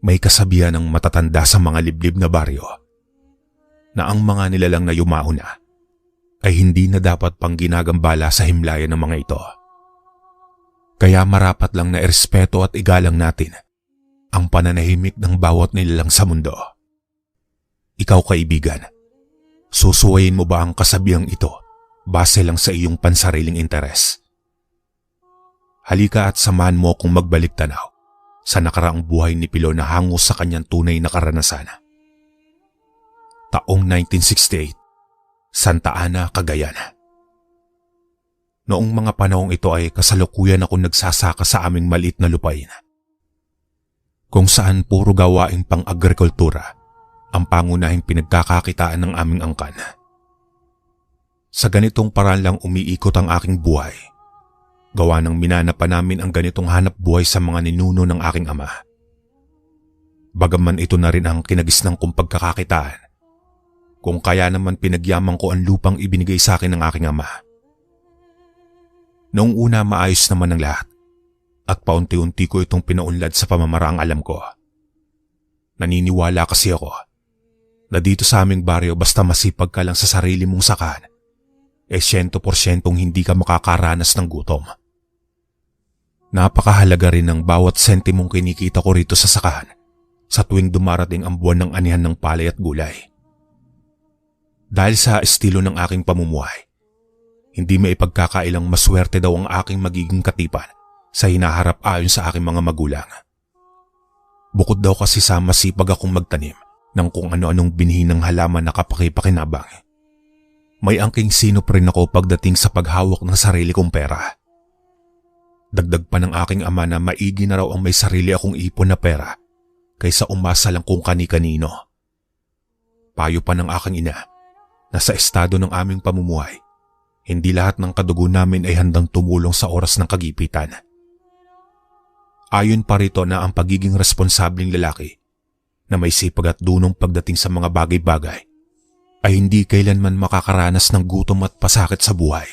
May kasabihan ng matatanda sa mga liblib na baryo na ang mga nilalang na yumauna ay hindi na dapat pang ginagambala sa himlayan ng mga ito. Kaya marapat lang na irespeto at igalang natin ang pananahimik ng bawat nilalang sa mundo. Ikaw kaibigan, susuwayin mo ba ang kasabihang ito base lang sa iyong pansariling interes? Halika at samahan mo akong magbalik tanaw sa nakaraang buhay ni Pilo na hango sa kanyang tunay na karanasan. Taong 1968, Santa Ana, Cagayan. Noong mga panahong ito ay kasalukuyan akong nagsasaka sa aming maliit na lupain, kung saan puro gawaing pang-agrikultura ang pangunahing pinagkakakitaan ng aming angkan. Sa ganitong paraan lang umiikot ang aking buhay, gawa ng minana pa namin ang ganitong hanap buhay sa mga ninuno ng aking ama. Bagaman ito na rin ang kinagisnang kong pagkakakitaan, kung kaya naman pinagyaman ko ang lupang ibinigay sa akin ng aking ama. Noong una maayos naman ang lahat at paunti-unti ko itong pinaunlad sa pamamaraang alam ko. Naniniwala kasi ako na dito sa aming baryo basta masipag ka lang sa sarili mong sakahan, 100% hindi ka makakaranas ng gutom. Napakahalaga rin ng bawat sentimong kinikita ko rito sa sakahan sa tuwing dumarating ang buwan ng anihan ng palay at gulay. Dahil sa estilo ng aking pamumuhay, hindi maipagkakailang maswerte daw ang aking magiging katipan sa hinaharap ayon sa aking mga magulang. Bukod daw kasi sa masipag akong magtanim ng kung ano-anong binhi ng halaman na kapakipakinabang, may angking sinop rin ako pagdating sa paghawak ng sarili kong pera. Dagdag pa ng aking ama na maigi na raw ang may sarili akong ipon na pera kaysa umasa lang kung kani-kanino. Payo pa ng aking ina na sa estado ng aming pamumuhay, hindi lahat ng kadugo namin ay handang tumulong sa oras ng kagipitan. Ayon pa rito na ang pagiging responsableng lalaki na may sipag at dunong pagdating sa mga bagay-bagay ay hindi kailanman makakaranas ng gutom at pasakit sa buhay.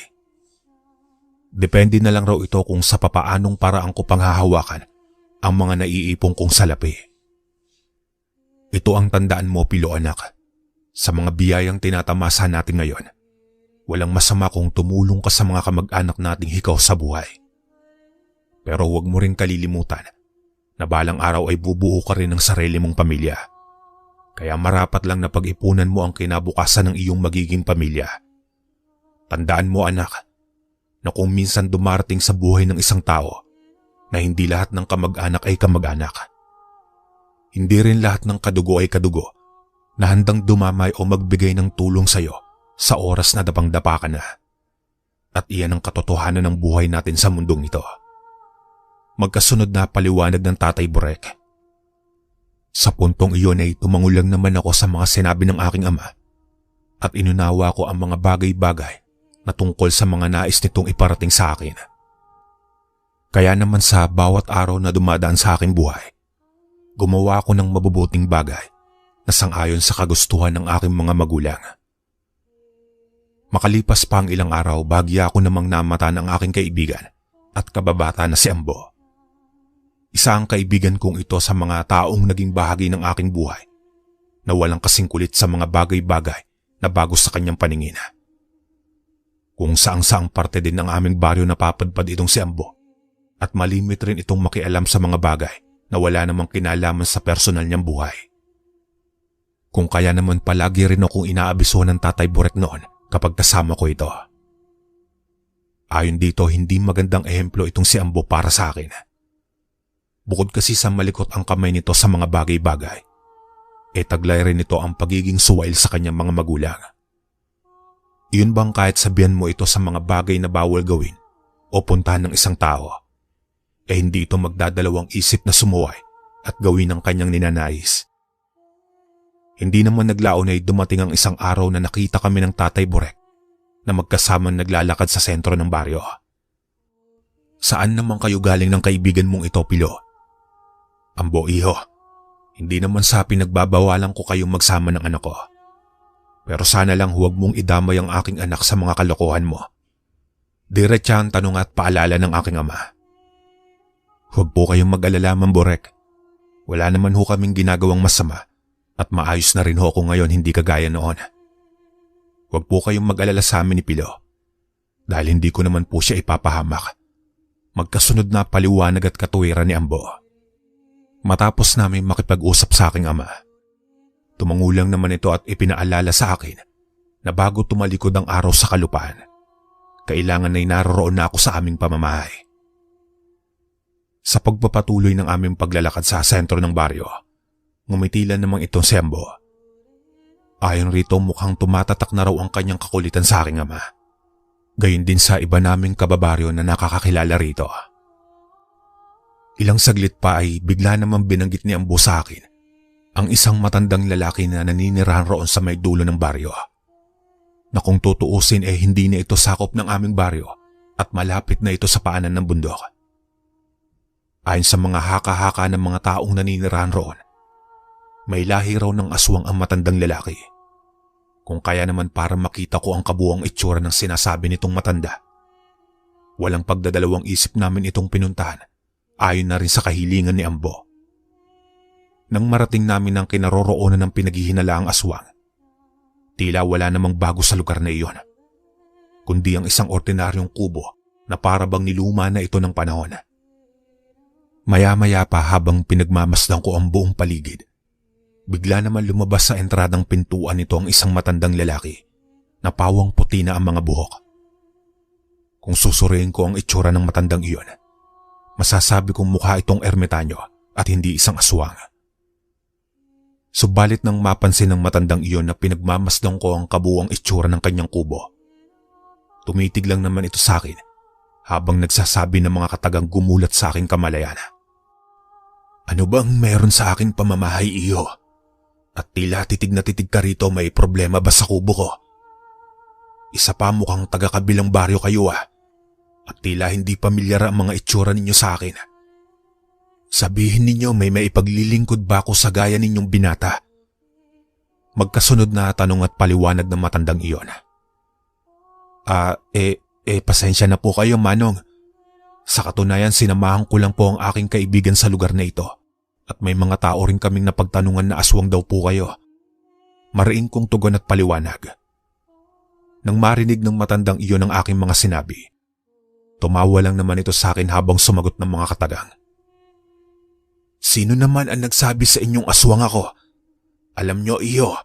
Depende na lang raw ito kung sa papaanong paraan ko panghahawakan ang mga naiipong kong salapi. Ito ang tandaan mo, Pilo anak, sa mga biyayang tinatamasa natin ngayon. Walang masama kung tumulong ka sa mga kamag-anak nating hikaw sa buhay. Pero huwag mo rin kalilimutan na balang araw ay bubuo ka rin ng sarili mong pamilya. Kaya marapat lang na pag-ipunan mo ang kinabukasan ng iyong magiging pamilya. Tandaan mo anak, na kung minsan dumarating sa buhay ng isang tao na hindi lahat ng kamag-anak ay kamag-anak, hindi rin lahat ng kadugo ay kadugo na handang dumamay o magbigay ng tulong sa iyo sa oras na dapang-dapa ka na. At iyan ang katotohanan ng buhay natin sa mundong ito. Magkasunod na paliwanag ng Tatay Borek. Sa puntong iyon ay tumangulang naman ako sa mga sinabi ng aking ama at inunawa ko ang mga bagay-bagay na tungkol sa mga nais nitong iparating sa akin. Kaya naman sa bawat araw na dumadaan sa aking buhay, gumawa ako ng mabubuting bagay na sang-ayon sa kagustuhan ng aking mga magulang. Makalipas pa ang ilang araw, bagya ako namang namata ng aking kaibigan at kababata na si Ambo. Isa ang kaibigan kong ito sa mga taong naging bahagi ng aking buhay na walang kasing kulit sa mga bagay-bagay na bago sa kanyang paningin. Kung saang-saang parte din ng aming baryo napapadpad itong si Ambo at malimit rin itong makialam sa mga bagay na wala namang kinalaman sa personal niyang buhay. Kung kaya naman palagi rin akong inaabisuhan ng Tatay Borek noon kapag kasama ko ito. Ayon dito, hindi magandang ehemplo itong si Ambo para sa akin. Bukod kasi sa malikot ang kamay nito sa mga bagay-bagay, taglay rin ito ang pagiging suwail sa kanyang mga magulang. Iyon bang kahit sabihan mo ito sa mga bagay na bawal gawin o puntahan ng isang tao, hindi ito magdadalawang isip na sumuway at gawin ang kanyang ninanais. Hindi naman naglaon ay dumating ang isang araw na nakita kami ng Tatay Borek na magkasamang naglalakad sa sentro ng baryo. Saan naman kayo galing ng kaibigan mong ito, Pilo? Ambo, iho, hindi naman sa pinagbabawalan ko kayong magsama ng anak ko. Pero sana lang huwag mong idamay ang aking anak sa mga kalokohan mo. Diretsa ang tanong at paalala ng aking ama. Huwag po kayong mag-alala, Ma'am Borek. Wala naman ho kaming ginagawang masama at maayos na rin ho ako ngayon, hindi kagaya noon. Huwag po kayong mag-alala sa amin ni Pilo dahil hindi ko naman po siya ipapahamak. Magkasunod na paliwanag at katuwiran ni Ambo. Matapos namin makipag-usap sa aking ama, tumangulang naman ito at ipinaalala sa akin na bago tumalikod ang araw sa kalupaan, kailangan ay naroroon na ako sa aming pamamahay. Sa pagpapatuloy ng aming paglalakad sa sentro ng baryo, ngumitilan namang itong si Ambo. Ayon rito mukhang tumatatak na raw ang kanyang kakulitan sa aking ama. Gayon din sa iba naming kababaryo na nakakakilala rito. Ilang saglit pa ay bigla namang binanggit ni Ambo sa akin ang isang matandang lalaki na naninirahan roon sa may dulo ng baryo. Na kung tutuusin hindi na ito sakop ng aming baryo at malapit na ito sa paanan ng bundok. Ayon sa mga haka-haka ng mga taong naninirahan roon, may lahi raw ng aswang ang matandang lalaki. Kung kaya naman para makita ko ang kabuuang itsura ng sinasabi nitong matanda. Walang pagdadalawang isip namin itong pinuntahan, ayon na rin sa kahilingan ni Ambo. Nang marating namin ang kinaroroonan ng pinaghihinalaang aswang, tila wala namang bago sa lugar na iyon, kundi ang isang ordinaryong kubo na para bang niluma na ito ng panahon. Maya-maya pa habang pinagmamasdan ko ang buong paligid, bigla naman lumabas sa entradang pintuan nito ang isang matandang lalaki na pawang puti na ang mga buhok. Kung susuriin ko ang itsura ng matandang iyon, masasabi kong mukha itong ermitanyo at hindi isang aswang. Subalit nang mapansin ng matandang iyon na pinagmamasdan ko ang kabuuang itsura ng kanyang kubo, tumitig lang naman ito sa akin habang nagsasabi ng mga katagang gumulat sa aking kamalayan. Ano bang meron sa aking pamamahay, iyo? At tila titig na titig ka rito, may problema ba sa kubo ko? Isa pa mukhang taga-kabilang baryo kayo at tila hindi pamilyar ang mga itsura ninyo sa akin. Sabihin ninyo may maipaglilingkod ba ako sa gaya ninyong binata? Magkasunod na tanong at paliwanag ng matandang iyon. Pasensya na po kayo, Manong. Sa katunayan, sinamahan ko lang po ang aking kaibigan sa lugar na ito at may mga tao rin kaming napagtanungan na aswang daw po kayo. Mariin kong tugon at paliwanag. Nang marinig ng matandang iyon ang aking mga sinabi, tumawa lang naman ito sa akin habang sumagot ng mga katagang. Sino naman ang nagsabi sa inyong aswang ako? Alam nyo, iyo,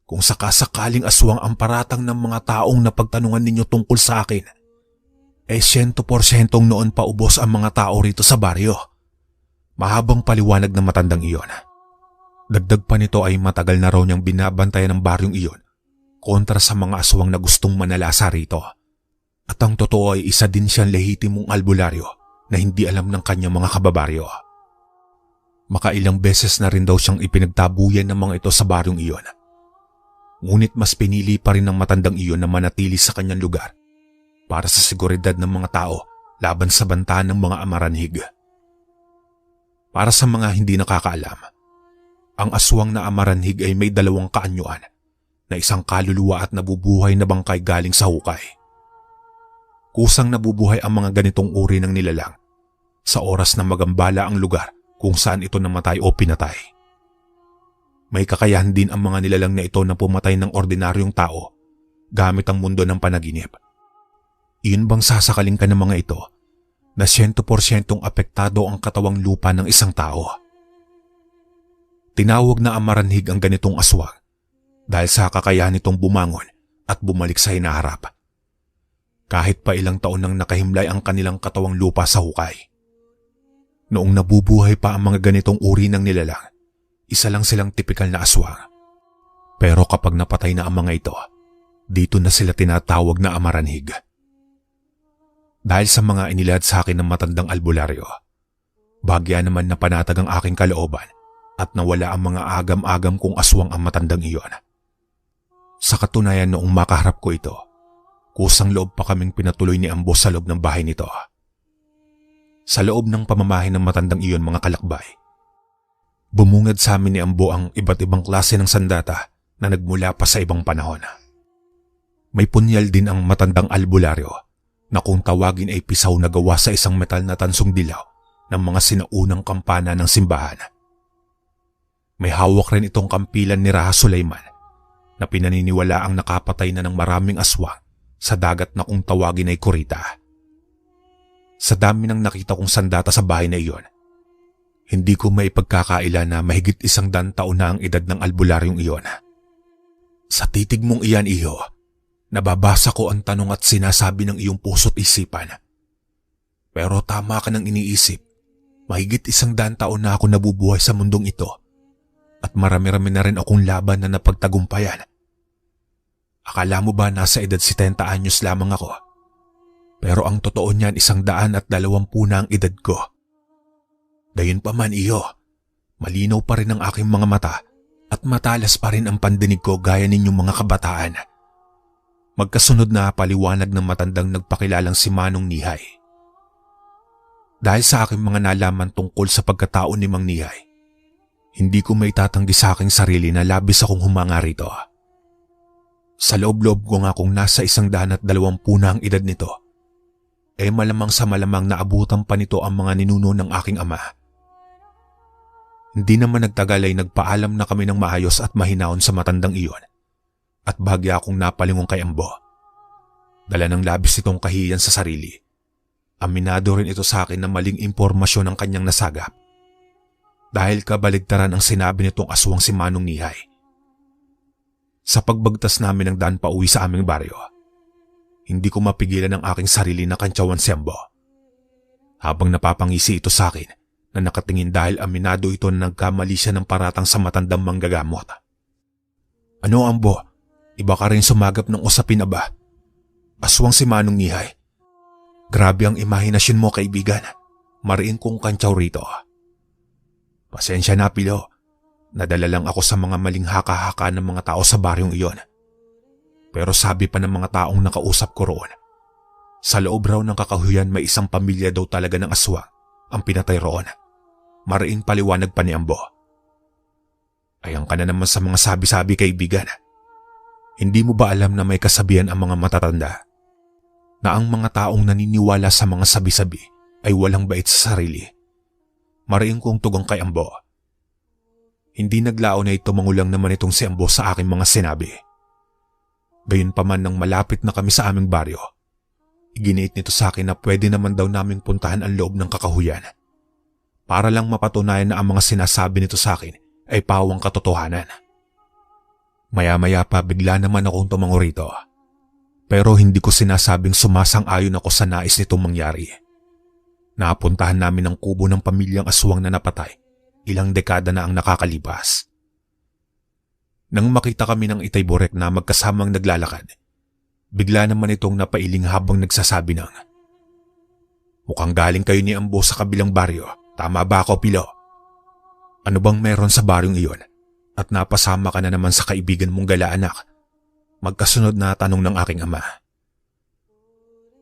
kung sakasakaling aswang ang paratang ng mga taong napagtanungan ninyo tungkol sa akin, 100% noon pa ubos ang mga tao rito sa baryo. Mahabang paliwanag ng matandang iyon. Dagdag pa nito ay matagal na raw niyang binabantayan ng baryong iyon kontra sa mga aswang na gustong manalasa rito. At ang totoo ay isa din siyang lehitimong albularyo na hindi alam ng kanyang mga kababaryo. Makailang beses na rin daw siyang ipinagtabuyan ng mga ito sa baryong iyon. Ngunit mas pinili pa rin ng matandang iyon na manatili sa kanyang lugar para sa seguridad ng mga tao laban sa banta ng mga amaranhig. Para sa mga hindi nakakaalam, ang aswang na amaranhig ay may dalawang kaanyuan na isang kaluluwa at nabubuhay na bangkay galing sa hukay. Kusang nabubuhay ang mga ganitong uri ng nilalang sa oras na magambala ang lugar kung saan ito namatay o pinatay. May kakayahan din ang mga nilalang na ito na pumatay ng ordinaryong tao gamit ang mundo ng panaginip. Iyon bang sasakaling ka ng mga ito na 100% apektado ang katawang lupa ng isang tao? Tinawag na amaranhig ang ganitong aswang dahil sa kakayahan nitong bumangon at bumalik sa hinaharap. Kahit pa ilang taon nang nakahimlay ang kanilang katawang lupa sa hukay. Noong nabubuhay pa ang mga ganitong uri ng nilalang, isa lang silang tipikal na aswang. Pero kapag napatay na ang mga ito, dito na sila tinatawag na amaranhig. Dahil sa mga inilad sa akin ng matandang albularyo, bagya naman na panatag ang aking kalooban at nawala ang mga agam-agam kong aswang ang matandang iyon. Sa katunayan noong makaharap ko ito, kusang loob pa kaming pinatuloy ni Ambo sa loob ng bahay nito. Sa loob ng pamamahay ng matandang iyon, mga kalakbay, bumungad sa amin ni Ambo ang iba't ibang klase ng sandata na nagmula pa sa ibang panahon. May punyal din ang matandang albularyo na kung tawagin ay pisaw na gawa sa isang metal na tansong dilaw ng mga sinaunang kampana ng simbahan. May hawak rin itong kampilan ni Raha Sulaiman na pinaniniwala ang nakapatay na ng maraming aswang sa dagat na kung tawagin ay Kurita. Sa dami ng nakita kong sandata sa bahay na iyon, hindi ko maipagkakaila na mahigit 100 taon na ang edad ng albularyong iyon. Sa titig mong iyan, iho, nababasa ko ang tanong at sinasabi ng iyong puso't isipan. Pero tama ka nang iniisip, mahigit 100 taon na ako nabubuhay sa mundong ito at marami-rami na rin akong laban na napagtagumpayan. Akala mo ba nasa edad 70 anyos lamang ako? Pero ang totoo niyan 120 na ang edad ko. Gayunpaman, iyo, malinaw pa rin ang aking mga mata at matalas pa rin ang pandinig ko gaya ninyong mga kabataan. Magkasunod na paliwanag ng matandang nagpakilalang si Manong Nihay. Dahil sa aking mga nalaman tungkol sa pagkatao ni Mang Nihay, hindi ko maitatanggi sa aking sarili na labis akong humanga rito. Sa loob-loob ko nga kung nasa 120 na ang edad nito, malamang sa malamang naabutan pa nito ang mga ninuno ng aking ama. Hindi naman nagtagal ay nagpaalam na kami ng maayos at mahinahon sa matandang iyon at bahagya akong napalingong kay Ambo. Dala ng labis itong kahiyan sa sarili. Aminado rin ito sa akin na maling impormasyon ang kanyang nasagap. Dahil kabaligtaran ang sinabi nitong aswang si Manong Nihay. Sa pagbagtas namin ng daan pa uwi sa aming baryo, hindi ko mapigilan ang aking sarili na kantsawan si Ambo. Habang napapangisi ito sa akin na nakatingin dahil aminado ito na nagkamali siya ng paratang sa matandang manggagamot. Ano, Ambo? Iba ka rin sumagap ng usapin na ba? Aswang si Manong Nihay. Grabe ang imahinasyon mo, kaibigan. Mariin kong kantsaw rito. Pasensya na, Pilo. Nadala lang ako sa mga maling haka-haka ng mga tao sa baryong iyon. Pero sabi pa ng mga taong nakausap ko roon, sa loob raw ng kakahuyan may isang pamilya daw talaga ng aswang ang pinatay roon. Mariin paliwanag pa ni Ambo. Ayan ka na naman sa mga sabi-sabi, kaibigan. Hindi mo ba alam na may kasabihan ang mga matatanda na ang mga taong naniniwala sa mga sabi-sabi ay walang bait sa sarili? Mariin kong tugang kay Ambo. Hindi naglao na ito mangulang naman itong si Ambo sa aking mga sinabi. Gayunpaman nang malapit na kami sa aming baryo, iginiit nito sa akin na pwede naman daw naming puntahan ang loob ng kakahuyan para lang mapatunayan na ang mga sinasabi nito sa akin ay pawang katotohanan. Maya-maya pa bigla naman akong tumango rito. Pero hindi ko sinasabing sumasang-ayon ako sa nais nitong mangyari. Napuntahan namin ang kubo ng pamilyang aswang na napatay ilang dekada na ang nakakalipas. Nang makita kami ng Itay Borek na magkasamang naglalakad, bigla naman itong napailing habang nagsasabi ng, "Mukhang galing kayo ni Ambo sa kabilang baryo, tama ba ako, Pilo? Ano bang meron sa baryong iyon at napasama ka na naman sa kaibigan mong gala-anak?" Magkasunod na tanong ng aking ama.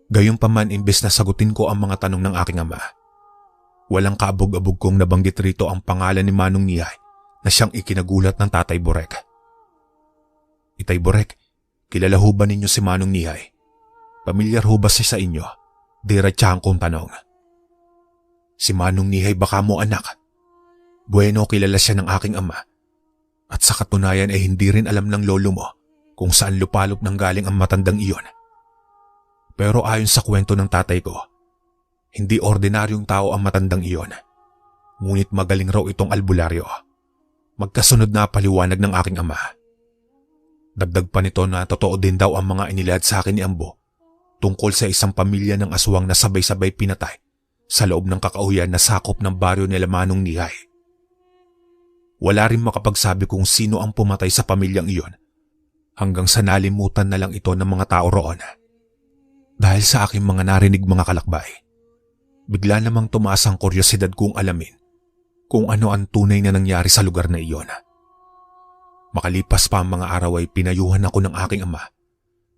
Gayunpaman, imbes na sagutin ko ang mga tanong ng aking ama, walang kaabog-abog kong nabanggit rito ang pangalan ni Manong Nihay na siyang ikinagulat ng Tatay Borek. "Itay Borek, kilala ho ba ninyo si Manong Nihay? Pamilyar ho ba siya sa inyo?" Diretsahan kong tanong. "Si Manong Nihay baka mo, anak? Bueno, kilala siya ng aking ama. At sa katunayan ay hindi rin alam ng lolo mo kung saan lupalop nang galing ang matandang iyon. Pero ayon sa kwento ng tatay ko, hindi ordinaryong tao ang matandang iyon. Ngunit magaling raw itong albularyo." Magkasunod na paliwanag ng aking ama. Dagdag pa nito na totoo din daw ang mga inilahad sa akin ni Ambo tungkol sa isang pamilya ng aswang na sabay-sabay pinatay sa loob ng kakauyan na sakop ng baryo nila Manong Nihay. Wala rin makapagsabi kung sino ang pumatay sa pamilyang iyon hanggang sa nalimutan na lang ito ng mga tao roon. Dahil sa aking mga narinig mga kalakbay, bigla namang tumaas ang kuryosidad kong alamin kung ano ang tunay na nangyari sa lugar na iyon. Makalipas pa ang mga araw ay pinayuhan ako ng aking ama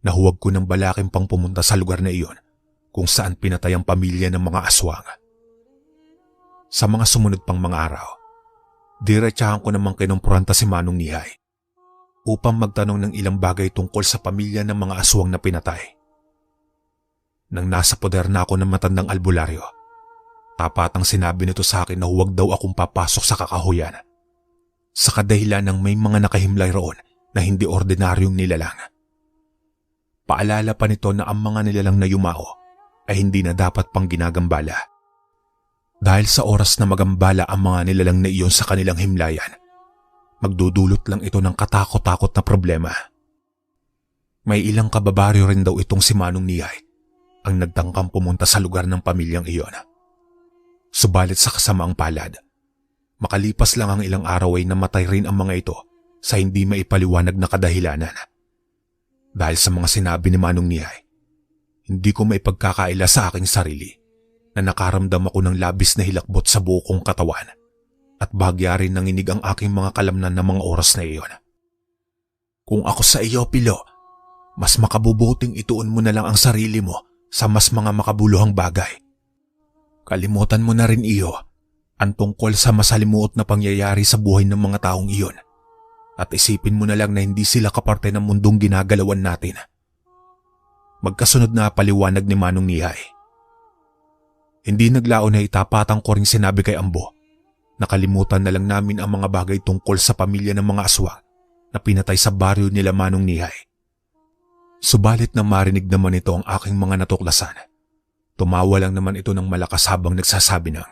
na huwag ko ng balaking pang pumunta sa lugar na iyon kung saan pinatay ang pamilya ng mga aswang. Sa mga sumunod pang mga araw, diretsahan ko namang kinumpronta si Manong Nihay upang magtanong ng ilang bagay tungkol sa pamilya ng mga aswang na pinatay. Nang nasa poder na ako ng matandang albularyo, tapat ang sinabi nito sa akin na huwag daw akong papasok sa kakahuyan sa kadahilan ng may mga nakahimlay roon na hindi ordinaryong nilalang. Paalala pa nito na ang mga nilalang na yumao ay hindi na dapat pang ginagambala. Dahil sa oras na magambala ang mga nilalang na iyon sa kanilang himlayan, magdudulot lang ito ng katakot-takot na problema. May ilang kababaryo rin daw itong si Manong Nihay ang nagtangkang pumunta sa lugar ng pamilyang iyon. Subalit sa kasamaang palad, makalipas lang ang ilang araw ay namatay rin ang mga ito sa hindi maipaliwanag na kadahilanan. Dahil sa mga sinabi ni Manong Nihay, hindi ko maipagkakaila sa aking sarili na nakaramdam ako ng labis na hilakbot sa buo kong katawan at bahagya rin nanginig ang aking mga kalamnan ng mga oras na iyon. Kung ako sa iyo, Pilo, mas makabubuting ituon mo na lang ang sarili mo sa mas mga makabuluhang bagay. Kalimutan mo na rin iyo ang tungkol sa masalimuot na pangyayari sa buhay ng mga taong iyon at isipin mo na lang na hindi sila kaparte ng mundong ginagalawan natin. Magkasunod na paliwanag ni Manong Nihay. Hindi naglaon na itapatan ko rin sinabi kay Ambo. Nakalimutan na lang namin ang mga bagay tungkol sa pamilya ng mga aswang na pinatay sa baryo nila Manong Nihay. Subalit na marinig naman ito ang aking mga natuklasan, tumawa lang naman ito ng malakas habang nagsasabi ng,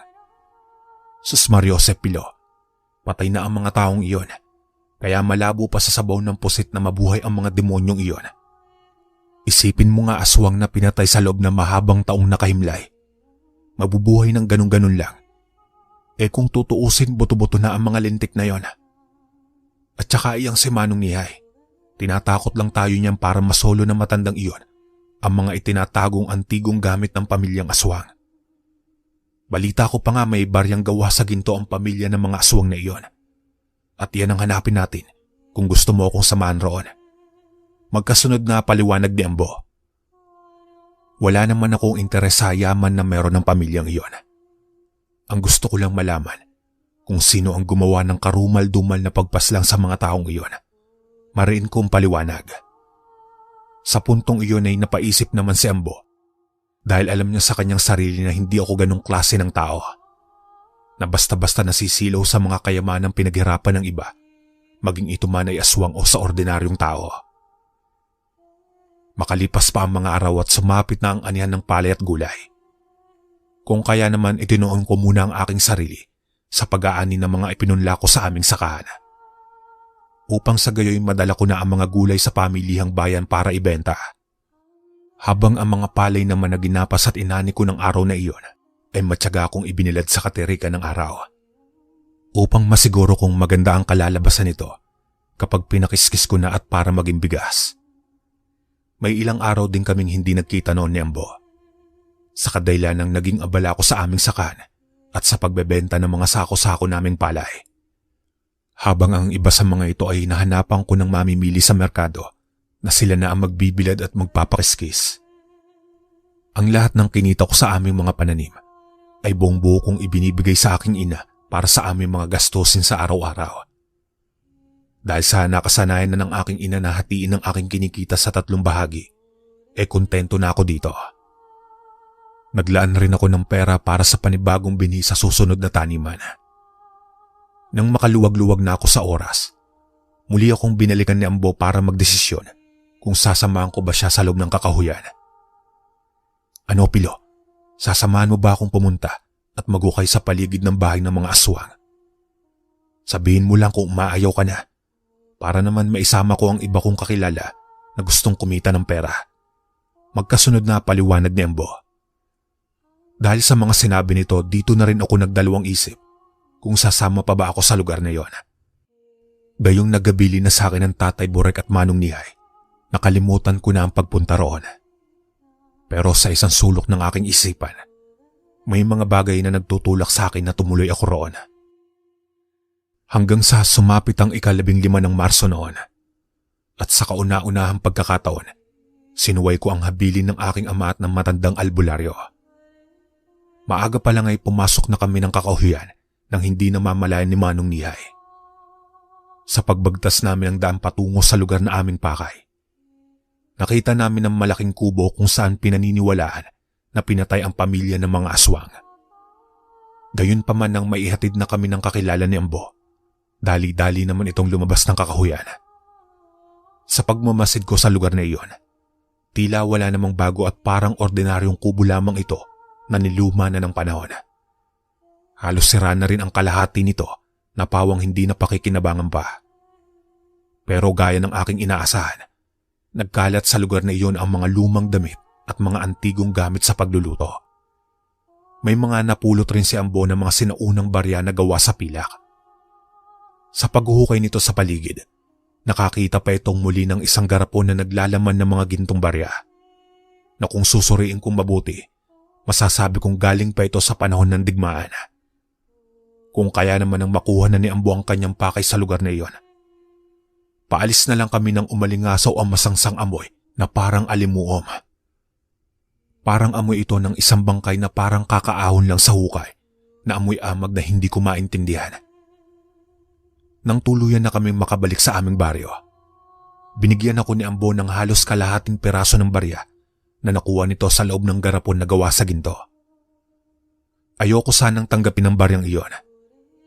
"Sus Mariosep, Pilo, patay na ang mga taong iyon, kaya malabo pa sa sabaw ng pusit na mabuhay ang mga demonyong iyon. Isipin mo nga aswang na pinatay sa loob ng mahabang taong nakahimlay. Mabubuhay ng ganun-ganun lang. Kung tutuusin, buto-buto na ang mga lintik na yon. At saka iyang si Manong Nihay, tinatakot lang tayo niyan para masolo ng matandang iyon ang mga itinatagong antigong gamit ng pamilyang aswang. Balita ko pa nga may baryang gawa sa ginto ang pamilya ng mga aswang na iyon. At yan ang hanapin natin kung gusto mo akong samahan roon." Magkasunod na paliwanag ni Ambo. Wala naman akong interes sa yaman na meron ng pamilyang iyon. Ang gusto ko lang malaman kung sino ang gumawa ng karumal-dumal na pagpaslang sa mga taong iyon. Mariin kong paliwanag. Sa puntong iyon ay napaisip naman si Ambo dahil alam niya sa kanyang sarili na hindi ako ganong klase ng tao na basta-basta nasisilaw sa mga kayamanang pinaghirapan ng iba, maging ito man ay aswang o sa ordinaryong tao. Makalipas pa ang mga araw at sumapit na ang anihan ng palay at gulay. Kung kaya naman itinuon ko muna ang aking sarili sa pag-aani ng mga ipinunla ko sa aming sakahan, upang sa gayoy madala ko na ang mga gulay sa pamilihang bayan para ibenta. Habang ang mga palay naman na ginapas at inani ko ng araw na iyon ay matyaga akong ibinilad sa katerikan ng araw. Upang masiguro kung maganda ang kalalabasan nito kapag pinakiskis ko na at para maging bigas. May ilang araw din kaming hindi nagkita noon ni Ambo. Sa kadahilan ng naging abala ko sa aming sakan at sa pagbebenta ng mga sako-sako naming palay. Habang ang iba sa mga ito ay nahanapan ko ng mamimili sa merkado na sila na ang magbibilad at magpapakiskis. Ang lahat ng kinita ko sa aming mga pananim ay buong buo kong ibinibigay sa aking ina para sa aming mga gastusin sa araw-araw. Dahil sa nakasanayan na ng aking ina na hatiin ng aking kinikita sa 3 bahagi, kontento na ako dito. Naglaan rin ako ng pera para sa panibagong binhi sa susunod na taniman. Nang makaluwag-luwag na ako sa oras, muli akong binalikan ni Ambo para magdesisyon kung sasamahan ko ba siya sa loob ng kakahuyan. "Ano, Pilo, sasamahan mo ba akong pumunta at magukay sa paligid ng bahay ng mga aswang? Sabihin mo lang kung maayaw ka na, para naman maisama ko ang iba kong kakilala na gustong kumita ng pera." Magkasunod na paliwanag ni Ambo. Dahil sa mga sinabi nito, dito na rin ako nagdalawang isip kung sasama pa ba ako sa lugar na yon. Gayong nagabili na sa akin ng Tatay Burek at Manong Nihay, nakalimutan ko na ang pagpunta roon. Pero sa isang sulok ng aking isipan, may mga bagay na nagtutulak sa akin na tumuloy ako roon. Hanggang sa sumapit ang 15 ng Marso noon. At sa kauna-unahang pagkakataon, sinuway ko ang habilin ng aking ama at ng matandang albularyo. Maaga pa lang ay pumasok na kami ng kakahuyan nang hindi namamalayan ni Manong Nihay. Sa pagbagtas namin ng daan patungo sa lugar na aming pakay, nakita namin ang malaking kubo kung saan pinaniniwalaan na pinatay ang pamilya ng mga aswang. Gayunpaman nang maihatid na kami ng kakilala ni Ambo, Dali-dali naman itong lumabas ng kakahuyan. Sa pagmamasid ko sa lugar na iyon, tila wala namang bago at parang ordinaryong kubo lamang ito na niluma na ng panahon. Halos sira na rin ang kalahati nito na pawang hindi na pakikinabangan pa. Pero gaya ng aking inaasahan, nagkalat sa lugar na iyon ang mga lumang damit at mga antigong gamit sa pagluluto. May mga napulot rin si Ambo ng mga sinaunang barya na gawa sa pilak. Sa paghuhukay nito sa paligid, nakakita pa itong muli ng isang garapon na naglalaman ng mga gintong barya, na kung susuriin kong mabuti, masasabi kong galing pa ito sa panahon ng digmaan. Kung kaya naman ang makuha na ni Ambo ang kanyang pakay sa lugar na iyon. Paalis na lang kami nang umalingasaw ang masangsang amoy na parang alimuom. Parang amoy ito ng isang bangkay na parang kakaahon lang sa hukay, na amoy amag na hindi ko maintindihan. Nang tuluyan na kaming makabalik sa aming baryo, binigyan ako ni Ambo ng halos kalahating piraso ng barya na nakuha nito sa loob ng garapon na gawa sa ginto. Ayoko sanang tanggapin ang baryang iyon,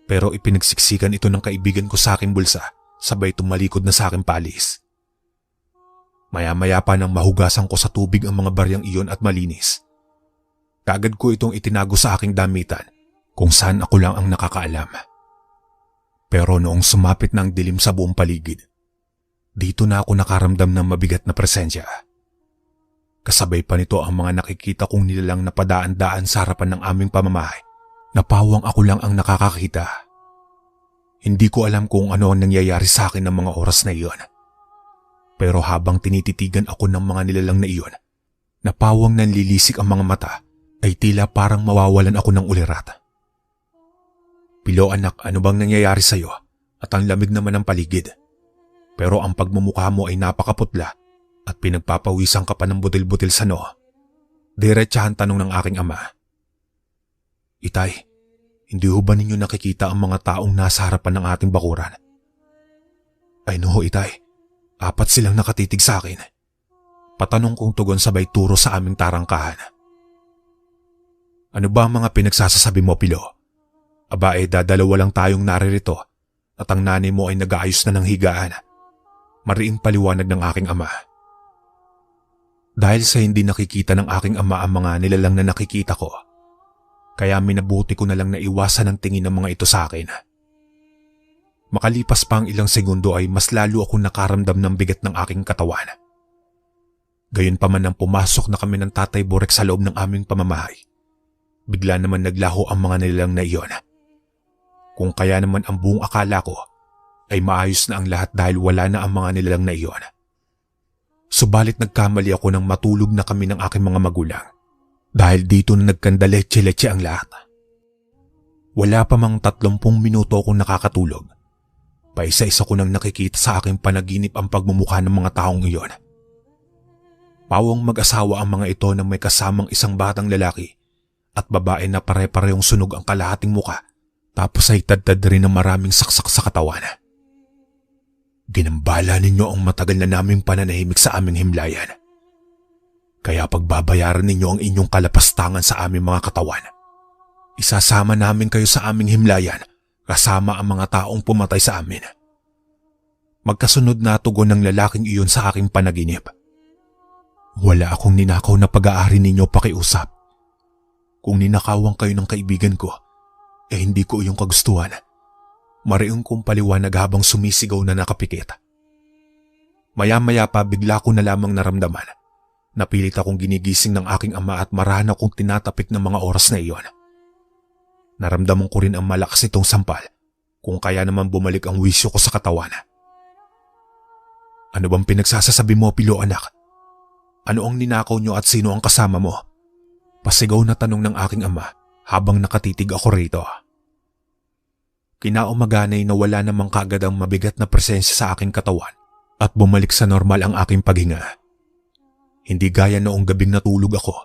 pero ipinagsiksikan ito ng kaibigan ko sa aking bulsa, sabay tumalikod na sa aking palis. Maya-maya pa nang mahugasan ko sa tubig ang mga baryang iyon at malinis, kaagad ko itong itinago sa aking damitan kung saan ako lang ang nakakaalam. Pero noong sumapit na ang dilim sa buong paligid, dito na ako nakaramdam ng mabigat na presensya. Kasabay pa nito ang mga nakikita kong nilalang na padaan-daan sa harapan ng aming pamamahay, na pawang ako lang ang nakakakita. Hindi ko alam kung ano ang nangyayari sa akin ng mga oras na iyon. Pero habang tinititigan ako ng mga nilalang na iyon, na pawang nanlilisik ang mga mata, ay tila parang mawawalan ako ng ulirat. Pilo anak, ano bang nangyayari sa'yo? At ang lamig naman ng paligid. Pero ang pagmumukha mo ay napakaputla at pinagpapawisan ka pa ng butil-butil sa noo. Diretsahan tanong ng aking ama. Itay, hindi ho ba ninyo nakikita ang mga taong nasa harapan ng ating bakuran? Ay no, Itay. 4 silang nakatitig sa akin. Patanong kong tugon sabay turo sa aming tarangkahan. Ano ba ang mga pinagsasasabi mo, Pilo? Aba dadalawa lang tayong naririto at ang nanay mo ay nag-aayos na ng higaan. Mariing paliwanag ng aking ama. Dahil sa hindi nakikita ng aking ama ang mga nilalang na nakikita ko, kaya minabuti ko na lang na iwasan ang tingin ng mga ito sa akin. Makalipas pa ang ilang segundo ay mas lalo akong nakaramdam ng bigat ng aking katawan. Gayunpaman nang pumasok na kami ng Tatay Borek sa loob ng aming pamamahay, bigla naman naglaho ang mga nilalang na iyon. Kung kaya naman ang buong akala ko ay maayos na ang lahat dahil wala na ang mga nilalang na iyon. Subalit nagkamali ako nang matulog na kami ng aking mga magulang dahil dito na nagkandaletse-letse ang lahat. Wala pa mang 30 minuto akong nakakatulog. Paisa-isa ko nang nakikita sa aking panaginip ang pagmumukha ng mga taong iyon. Pawang mag-asawa ang mga ito na may kasamang isang batang lalaki at babae na pare-parehong sunog ang kalahating muka, tapos ay tad-tad rin ng maraming saksak sa katawan. Ginambala ninyo ang matagal na naming pananahimik sa aming himlayan. Kaya pagbabayaran ninyo ang inyong kalapastangan sa aming mga katawan. Isasama namin kayo sa aming himlayan kasama ang mga taong pumatay sa amin. Magkasunod na tugon ng lalaking iyon sa aking panaginip. Wala akong ninakaw na pag-aari ninyo pakiusap. Kung ninakawan kayo ng kaibigan ko, hindi ko iyong kagustuhan. Mariing kong paliwanag habang sumisigaw na nakapikit. Maya-maya pa bigla ko na lamang naramdaman. Napilit akong ginigising ng aking ama at marahan akong tinatapik ng mga oras na iyon. Naramdaman ko rin ang malakas nitong sampal, kung kaya naman bumalik ang wisyo ko sa katawan. Ano bang pinagsasasabi mo, Pilo anak? Ano ang ninakaw nyo at sino ang kasama mo? Pasigaw na tanong ng aking ama habang nakatitig ako rito. Kinaumaganay na wala namang kaagad ang mabigat na presensya sa aking katawan at bumalik sa normal ang aking paghinga. Hindi gaya noong gabing natulog ako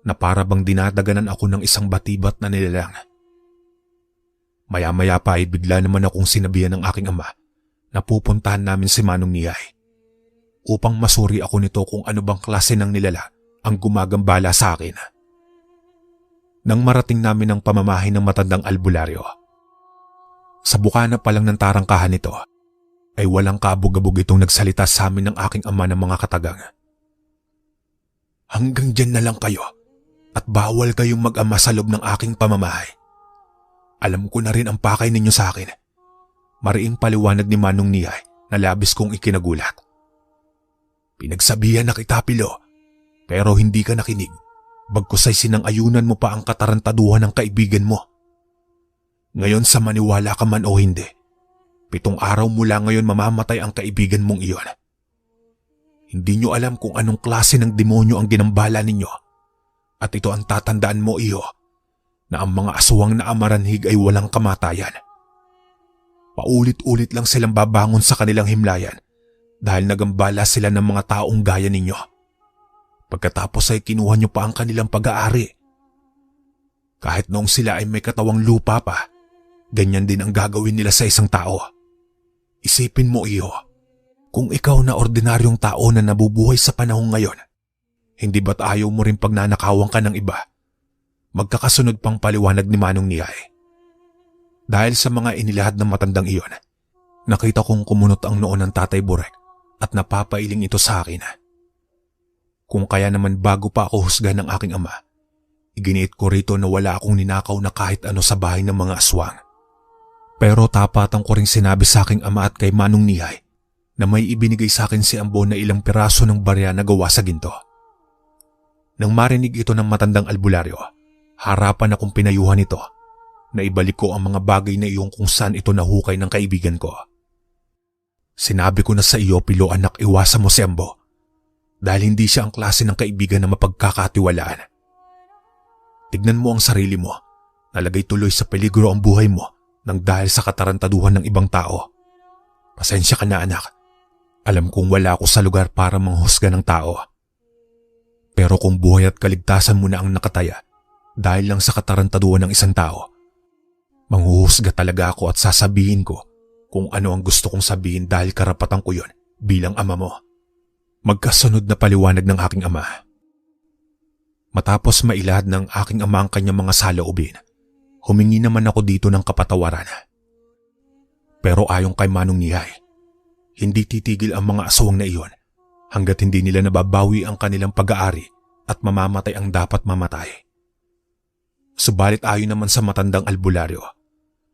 na para bang dinadaganan ako ng isang batibat na nilalang. Maya-maya pa ay bigla naman akong sinabihan ng aking ama na pupuntahan namin si Manong Niyay upang masuri ako nito kung ano bang klase ng nilala ang gumagambala sa akin. Nang marating namin ang pamamahay ng matandang albularyo, Sa bukana pa lang ng tarangkahan nito ay walang kabog-abog itong nagsalita sa amin ng aking ama ng mga katagang. Hanggang dyan na lang kayo at bawal kayong mag-ama sa loob ng aking pamamahay. Alam ko na rin ang pakay ninyo sa akin. Mariing paliwanag ni Manong Nihay na labis kong ikinagulat. Pinagsabihan na kita, Pilo, pero hindi ka nakinig. Bagkus ay sinang-ayunan mo pa ang katarantaduhan ng kaibigan mo. Ngayon sa maniwala ka man o hindi, 7 araw mula ngayon mamamatay ang kaibigan mong iyon. Hindi nyo alam kung anong klase ng demonyo ang ginambala ninyo. At ito ang tatandaan mo, iyo, na ang mga aswang na amaranhig ay walang kamatayan. Paulit-ulit lang silang babangon sa kanilang himlayan dahil nagambala sila ng mga taong gaya ninyo. Pagkatapos ay kinuha nyo pa ang kanilang pag-aari. Kahit noong sila ay may katawang lupa pa, ganyan din ang gagawin nila sa isang tao. Isipin mo, iyo, kung ikaw na ordinaryong tao na nabubuhay sa panahong ngayon, hindi ba't ayaw mo rin pagnanakawan ka ng iba? Magkakasunod pang paliwanag ni Manong Nihay. Dahil sa mga inilahad ng matandang iyon, nakita kong kumunot ang noo ng Tatay Burek at napapailing ito sa akin. Kung kaya naman bago pa ako husgahan ng aking ama, iginiit ko rito na wala akong ninakaw na kahit ano sa bahay ng mga aswang. Pero tapatan ko ring sinabi sa aking ama at kay Manong Nihay na may ibinigay sa akin si Ambo na ilang piraso ng barya na gawa sa ginto. Nang marinig ito ng matandang albularyo, harapan akong pinayuhan ito na ibalik ko ang mga bagay na iyong kung saan ito nahukay ng kaibigan ko. Sinabi ko na sa iyo, Pilo, anak, iwasan mo si Ambo dahil hindi siya ang klase ng kaibigan na mapagkakatiwalaan. Tignan mo ang sarili mo, nalagay tuloy sa peligro ang buhay mo nang dahil sa katarantaduhan ng ibang tao. Pasensya ka na, anak. Alam kong wala ako sa lugar para manghusga ng tao. Pero kung buhay at kaligtasan mo na ang nakataya dahil lang sa katarantaduhan ng isang tao, manghuhusga talaga ako at sasabihin ko kung ano ang gusto kong sabihin dahil karapatan ko yon bilang ama mo. Magkasunod na paliwanag ng aking ama. Matapos mailahad ng aking ama ang kanyang mga saloobin, humingi naman ako dito ng kapatawaran. Pero ayon kay Manong Nihay, hindi titigil ang mga aswang na iyon hanggat hindi nila nababawi ang kanilang pag-aari at mamamatay ang dapat mamatay. Subalit ayon naman sa matandang albularyo,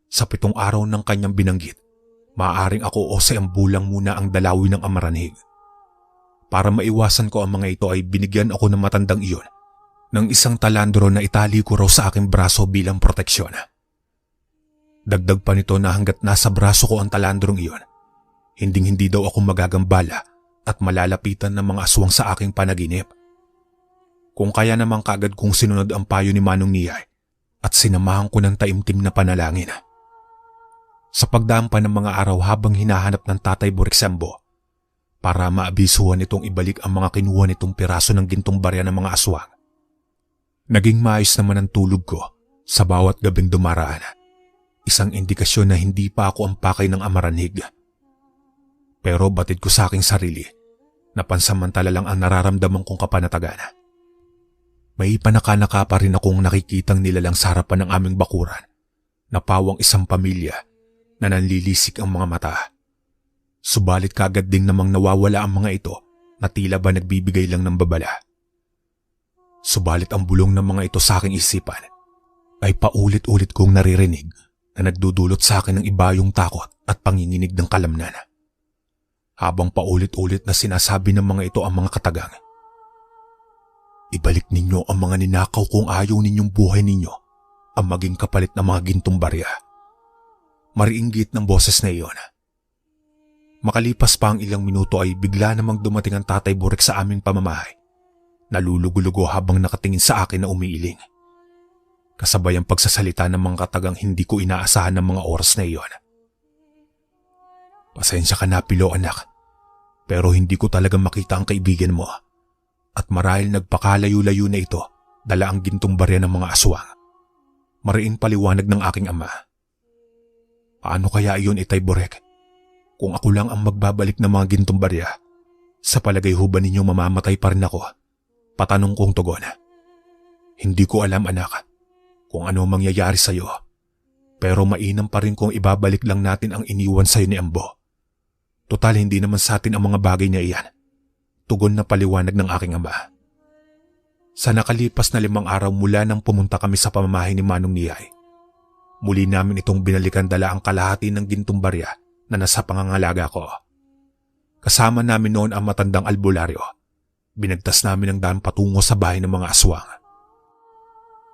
sa 7 araw ng kanyang binanggit, maaaring ako o si Ambulang muna ang dalawi ng amaranhig. Para maiwasan ko ang mga ito ay binigyan ako ng matandang iyon ng isang talandro na itali ko raw sa aking braso bilang proteksyon. Dagdag pa nito na hanggat nasa braso ko ang talandrong iyon, hinding-hindi daw ako magagambala at malalapitan ng mga aswang sa aking panaginip. Kung kaya naman kagad kong sinunod ang payo ni Manong Nihay at sinamahan ko ng taimtim na panalangin. Sa pagdaan pa ng mga araw habang hinahanap ng Tatay Burek si Ambo para maabisuhan itong ibalik ang mga kinuha nitong piraso ng gintong barya ng mga aswang, naging maayos naman ang tulog ko sa bawat gabing dumaraan. Isang indikasyon na hindi pa ako ang pakay ng amaranhig. Pero batid ko sa aking sarili na pansamantala lang ang nararamdaman kong kapanatagan. May panaka-naka pa rin akong nakikitang nilalang sa harapan ng aming bakuran na pawang isang pamilya na nanlilisik ang mga mata. Subalit kagad ding namang nawawala ang mga ito na tila ba nagbibigay lang ng babala. Subalit ang bulong ng mga ito sa aking isipan ay paulit-ulit kong naririnig na nagdudulot sa akin ng ibayong takot at panginginig ng kalamnan. Habang paulit-ulit na sinasabi ng mga ito ang mga katagang, ibalik ninyo ang mga ninakaw kung ayaw ninyong buhay ninyo ang maging kapalit ng mga gintong barya. Mariinggit ng boses na iyon. Makalipas pa ang ilang minuto ay bigla namang dumating ang Tatay Burek sa aming pamamahay. Nalulugo-lugo habang nakatingin sa akin na umiiling. Kasabay ang pagsasalita ng mga katagang hindi ko inaasahan ng mga oras na iyon. Pasensya ka na, Pilo, anak, pero hindi ko talaga makita ang kaibigan mo. At marahil nagpakalayo-layo na ito dala ang gintong barya ng mga aswang. Mariing paliwanag ng aking ama. Paano kaya iyon, Itay Burek? Kung ako lang ang magbabalik ng mga gintong barya, sa palagay ho ba ninyo mamamatay pa rin ako? Patanong kong tugon. Hindi ko alam, anak, kung ano mangyayari sa iyo. Pero mainam pa rin kung ibabalik lang natin ang iniwan sa'yo ni Ambo. Total hindi naman sa atin ang mga bagay niya iyan. Tugon na paliwanag ng aking ama. Sa nakalipas na 5 araw mula nang pumunta kami sa pamamahay ni Manong Niyay, muli namin itong binalikan dala ang kalahati ng gintong barya na nasa pangangalaga ko. Kasama namin noon ang matandang albularyo. Binagtas namin ang daan patungo sa bahay ng mga aswang.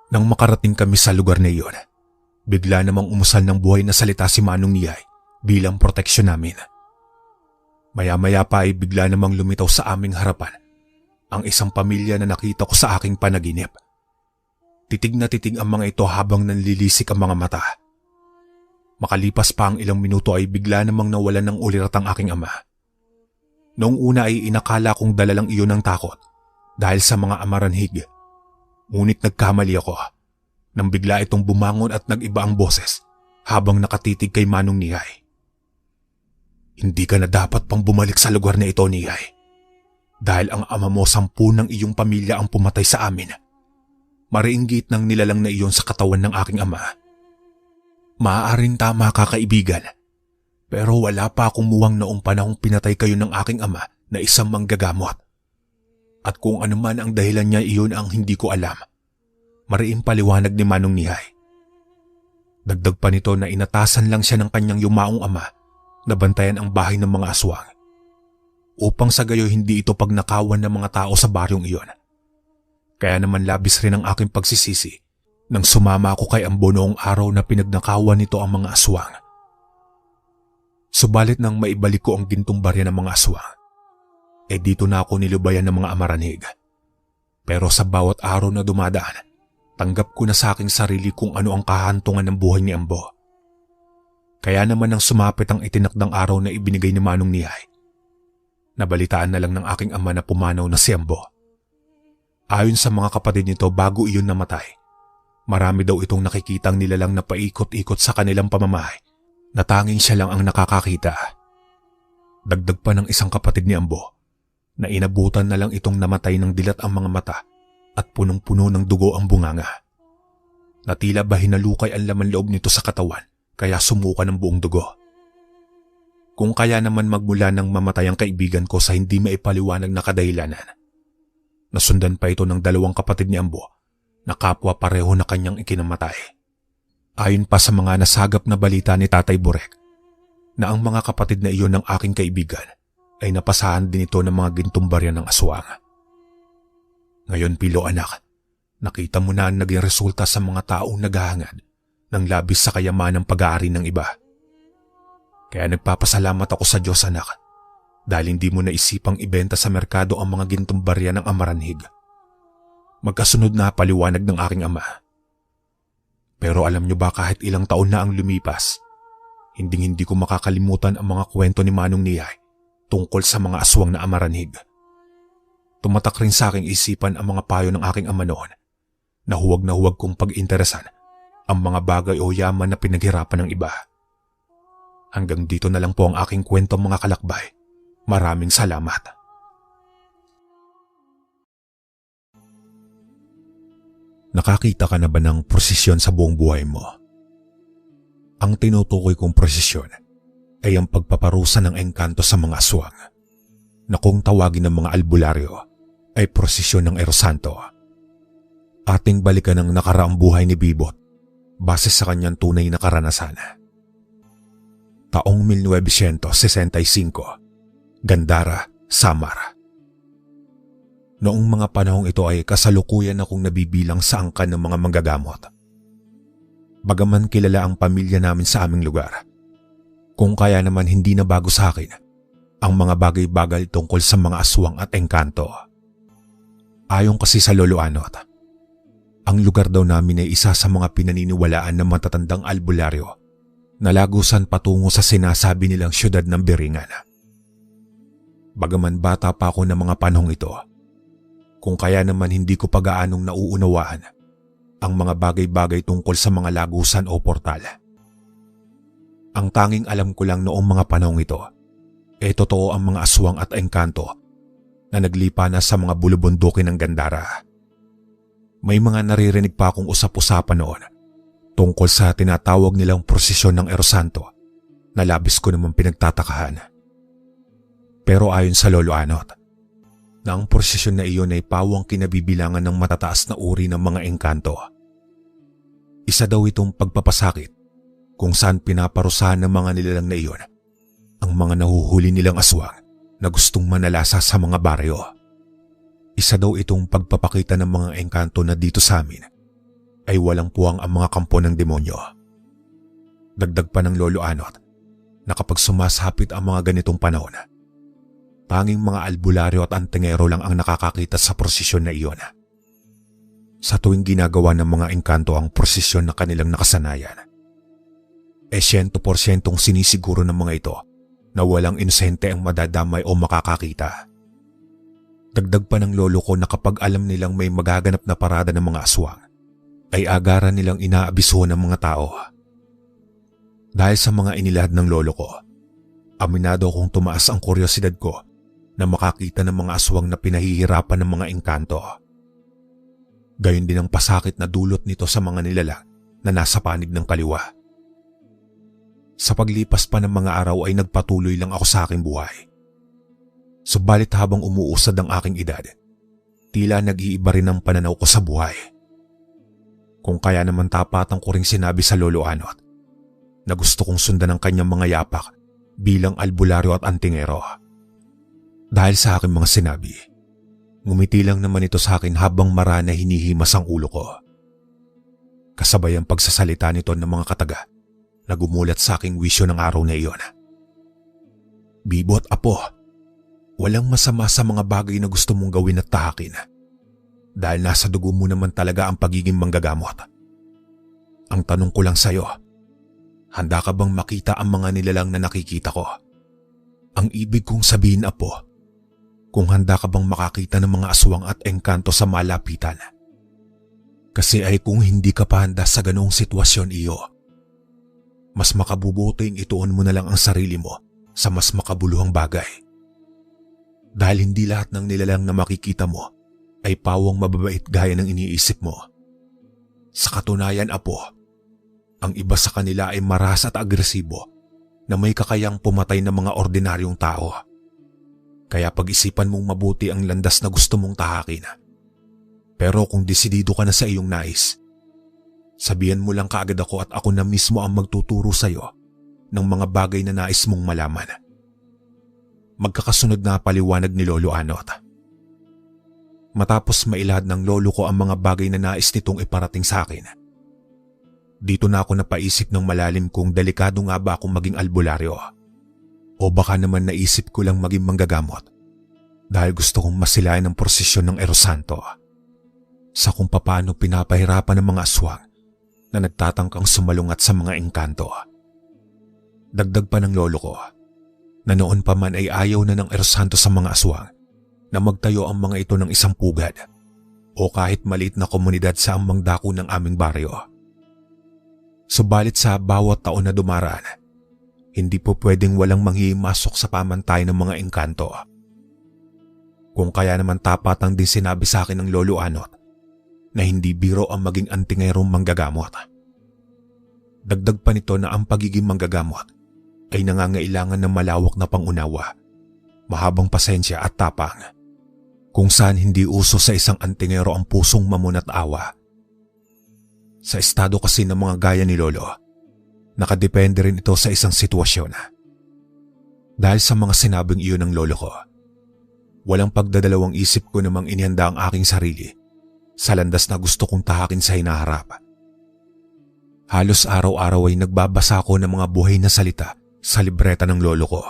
Nang makarating kami sa lugar na iyon, bigla namang umusal ng buhay na salita si Manong Niyay bilang proteksyon namin. Maya-maya pa ay bigla namang lumitaw sa aming harapan ang isang pamilya na nakita ko sa aking panaginip. Titig na titig ang mga ito habang nanlilisik ang mga mata. Makalipas pa ang ilang minuto ay bigla namang nawalan ng ulirat ang aking ama. Noong una ay inakala kong dala lang iyon ng takot dahil sa mga amaranhig. Ngunit nagkamali ako nang bigla itong bumangon at nag-iba ang boses habang nakatitig kay Manong Niyay. Hindi ka na dapat pang bumalik sa lugar na ito, Niyay. Dahil ang ama mo 10 ng iyong pamilya ang pumatay sa amin. Mariinggit ng nilalang na iyon sa katawan ng aking ama. Maaaring tama ka, kaibigan. Pero wala pa akong muwang noong panahong pinatay kayo ng aking ama na isang manggagamot. At kung ano man ang dahilan niya, iyon ang hindi ko alam. Mariing paliwanag ni Manong Niyay. Dagdag pa nito na inatasan lang siya ng kanyang yumaong ama na bantayan ang bahay ng mga aswang. Upang sa gayo hindi ito pagnakawan ng mga tao sa baryong iyon. Kaya naman labis rin ang aking pagsisisi nang sumama ako kay Ambo noong araw na pinagnakawan nito ang mga aswang. Subalit nang maibalik ko ang gintong barya ng mga aswang, dito na ako nilubayan ng mga amaranhig. Pero sa bawat araw na dumadaan, tanggap ko na sa aking sarili kung ano ang kahantungan ng buhay ni Ambo. Kaya naman nang sumapit ang itinakdang araw na ibinigay ni Manong Niyay, nabalitaan na lang ng aking ama na pumanaw na si Ambo. Ayon sa mga kapatid nito, bago iyon namatay, marami daw itong nakikitang nilalang na paikot-ikot sa kanilang pamamahay na tanging siya lang ang nakakakita. Dagdag pa ng isang kapatid ni Ambo na inabutan na lang itong namatay ng dilat ang mga mata at punong-puno ng dugo ang bunganga. Na tila ba hinalukay ang laman loob nito sa katawan kaya sumuka ng buong dugo. Kung kaya naman magmula nang mamatay ang kaibigan ko sa hindi maipaliwanag na kadahilanan. Nasundan pa ito ng 2 kapatid ni Ambo na kapwa pareho na kanyang ikinamatay. Ayon pa sa mga nasagap na balita ni Tatay Burek na ang mga kapatid na iyon ng aking kaibigan ay napasahan din ito ng mga gintong barya ng aswang. Ngayon, Pilo anak, nakita mo na ang naging resulta sa mga taong naghahangad ng labis sa kayamanang pag-aari ng iba. Kaya nagpapasalamat ako sa Diyos anak dahil hindi mo naisipang ibenta sa merkado ang mga gintong barya ng amaranhig. Magkasunod na paliwanag ng aking ama. Pero alam niyo ba kahit ilang taon na ang lumipas, hindi ko makakalimutan ang mga kwento ni Manong Niyay tungkol sa mga aswang na amaranhig. Tumatak rin sa aking isipan ang mga payo ng aking ama noon na huwag kong pag-interesan ang mga bagay o yaman na pinaghirapan ng iba. Hanggang dito na lang po ang aking kwento mga kalakbay. Maraming salamat. Nakakita ka na ba ng prosesyon sa buong buhay mo? Ang tinutukoy kong prosesyon ay ang pagpaparusa ng engkanto sa mga aswang na kung tawagin ng mga albularyo ay prosesyon ng Erosanto. Ating balikan ang nakaraang buhay ni Bibot base sa kanyang tunay na karanasan. Taong 1965, Gandara, Samar. Noong mga panahong ito ay kasalukuyan akong nabibilang sa angkan ng mga manggagamot. Bagaman kilala ang pamilya namin sa aming lugar, kung kaya naman hindi na bago sa akin ang mga bagay-bagay tungkol sa mga aswang at engkanto. Ayon kasi sa Lolo Anot, ang lugar daw namin ay isa sa mga pinaniniwalaan ng matatandang albularyo na lagusan patungo sa sinasabi nilang syudad ng Biringan. Bagaman bata pa ako ng mga panahong ito, kung kaya naman hindi ko pa gaanong nauunawaan ang mga bagay-bagay tungkol sa mga lagusan o portal. Ang tanging alam ko lang noong mga panahong ito, totoo ang mga aswang at engkanto na naglipa na sa mga bulubundukin ng Gandara. May mga naririnig pa akong usap-usapan noon tungkol sa tinatawag nilang prosesyon ng Erosanto na labis ko naman pinagtatakahan. Pero ayon sa Lolo Anot, na ang prosesyon na iyon ay pawang kinabibilangan ng matataas na uri ng mga engkanto. Isa daw itong pagpapasakit kung saan pinaparusahan ng mga nilalang na iyon ang mga nahuhuli nilang aswang na gustong manalasa sa mga baryo. Isa daw itong pagpapakita ng mga engkanto na dito sa amin ay walang puwang ang mga kampo ng demonyo. Dagdag pa ng Lolo Anot na kapag sumasapit ang mga ganitong panahon, tanging mga albularyo at antingero lang ang nakakakita sa prosesyon na iyon. Sa tuwing ginagawa ng mga engkanto ang prosesyon na kanilang nakasanayan, 100% sinisiguro ng mga ito na walang inosente ang madadamay o makakakita. Dagdag pa ng lolo ko na kapag alam nilang may magaganap na parada ng mga aswang, ay agaran nilang inaabisuhan ng mga tao. Dahil sa mga inilahad ng lolo ko, aminado kong tumaas ang kuryosidad ko na makakita ng mga aswang na pinahihirapan ng mga engkanto. Gayon din ang pasakit na dulot nito sa mga nilalang na nasa panig ng kaliwa. Sa paglipas pa ng mga araw ay nagpatuloy lang ako sa aking buhay. Subalit habang umuusad ang aking edad, tila nag-iiba rin ang pananaw ko sa buhay. Kung kaya naman tapatan ko ring sinabi sa Lolo Anot na gusto kong sundan ang kanyang mga yapak bilang albularyo at antingero. Dahil sa aking mga sinabi, ngumiti lang naman ito sa akin habang marana hinihimas ang ulo ko. Kasabay ang pagsasalita nito ng mga kataga na gumulat sa aking wisyo ng araw na iyon. Bibo at apo, walang masama sa mga bagay na gusto mong gawin at tahakin dahil nasa dugo mo naman talaga ang pagiging manggagamot. Ang tanong ko lang sa'yo, handa ka bang makita ang mga nilalang na nakikita ko? Ang ibig kong sabihin, apo, kung handa ka bang makakita ng mga aswang at engkanto sa malapitan. Kasi ay kung hindi ka pa handa sa ganong sitwasyon iyo, mas makabubuting ituon mo na lang ang sarili mo sa mas makabuluhang bagay. Dahil hindi lahat ng nilalang na makikita mo ay pawang mababait gaya ng iniisip mo. Sa katunayan, apo, ang iba sa kanila ay maras at agresibo na may kakayang pumatay ng mga ordinaryong tao. Kaya pag-isipan mong mabuti ang landas na gusto mong tahakin. Pero kung desidido ka na sa iyong nais, sabihan mo lang kaagad ako at ako na mismo ang magtuturo sa iyo ng mga bagay na nais mong malaman. Magkakasunod na paliwanag ni Lolo Anot. Matapos mailahad ng lolo ko ang mga bagay na nais nitong iparating sa akin, dito na ako napaisip ng malalim kung delikado nga ba akong maging albularyo. O baka naman naisip ko lang maging manggagamot dahil gusto kong masilayan ang prosesyon ng Erosanto sa kung papaano pinapahirapan ng mga aswang na nagtatangkang sumalungat sa mga engkanto. Dagdag pa ng lolo ko na noon pa man ay ayaw na ng Erosanto sa mga aswang na magtayo ang mga ito ng isang pugad o kahit maliit na komunidad sa amang dako ng aming baryo. Subalit sa bawat taon na dumaraan, hindi po pwedeng walang manghihimasok sa pamantayan ng mga engkanto. Kung kaya naman tapatang din sinabi sa akin ng Lolo Anot na hindi biro ang maging antingerong manggagamot. Dagdag pa nito na ang pagiging manggagamot ay nangangailangan ng malawak na pangunawa, mahabang pasensya at tapang, kung saan hindi uso sa isang antingero ang pusong mamon at awa. Sa estado kasi ng mga gaya ni Lolo, nakadepende rin ito sa isang sitwasyon. Dahil sa mga sinabing iyon ng lolo ko, walang pagdadalawang isip ko namang inihanda ang aking sarili sa landas na gusto kong tahakin sa hinaharap. Halos araw-araw ay nagbabasa ako ng mga buhay na salita sa libreta ng lolo ko.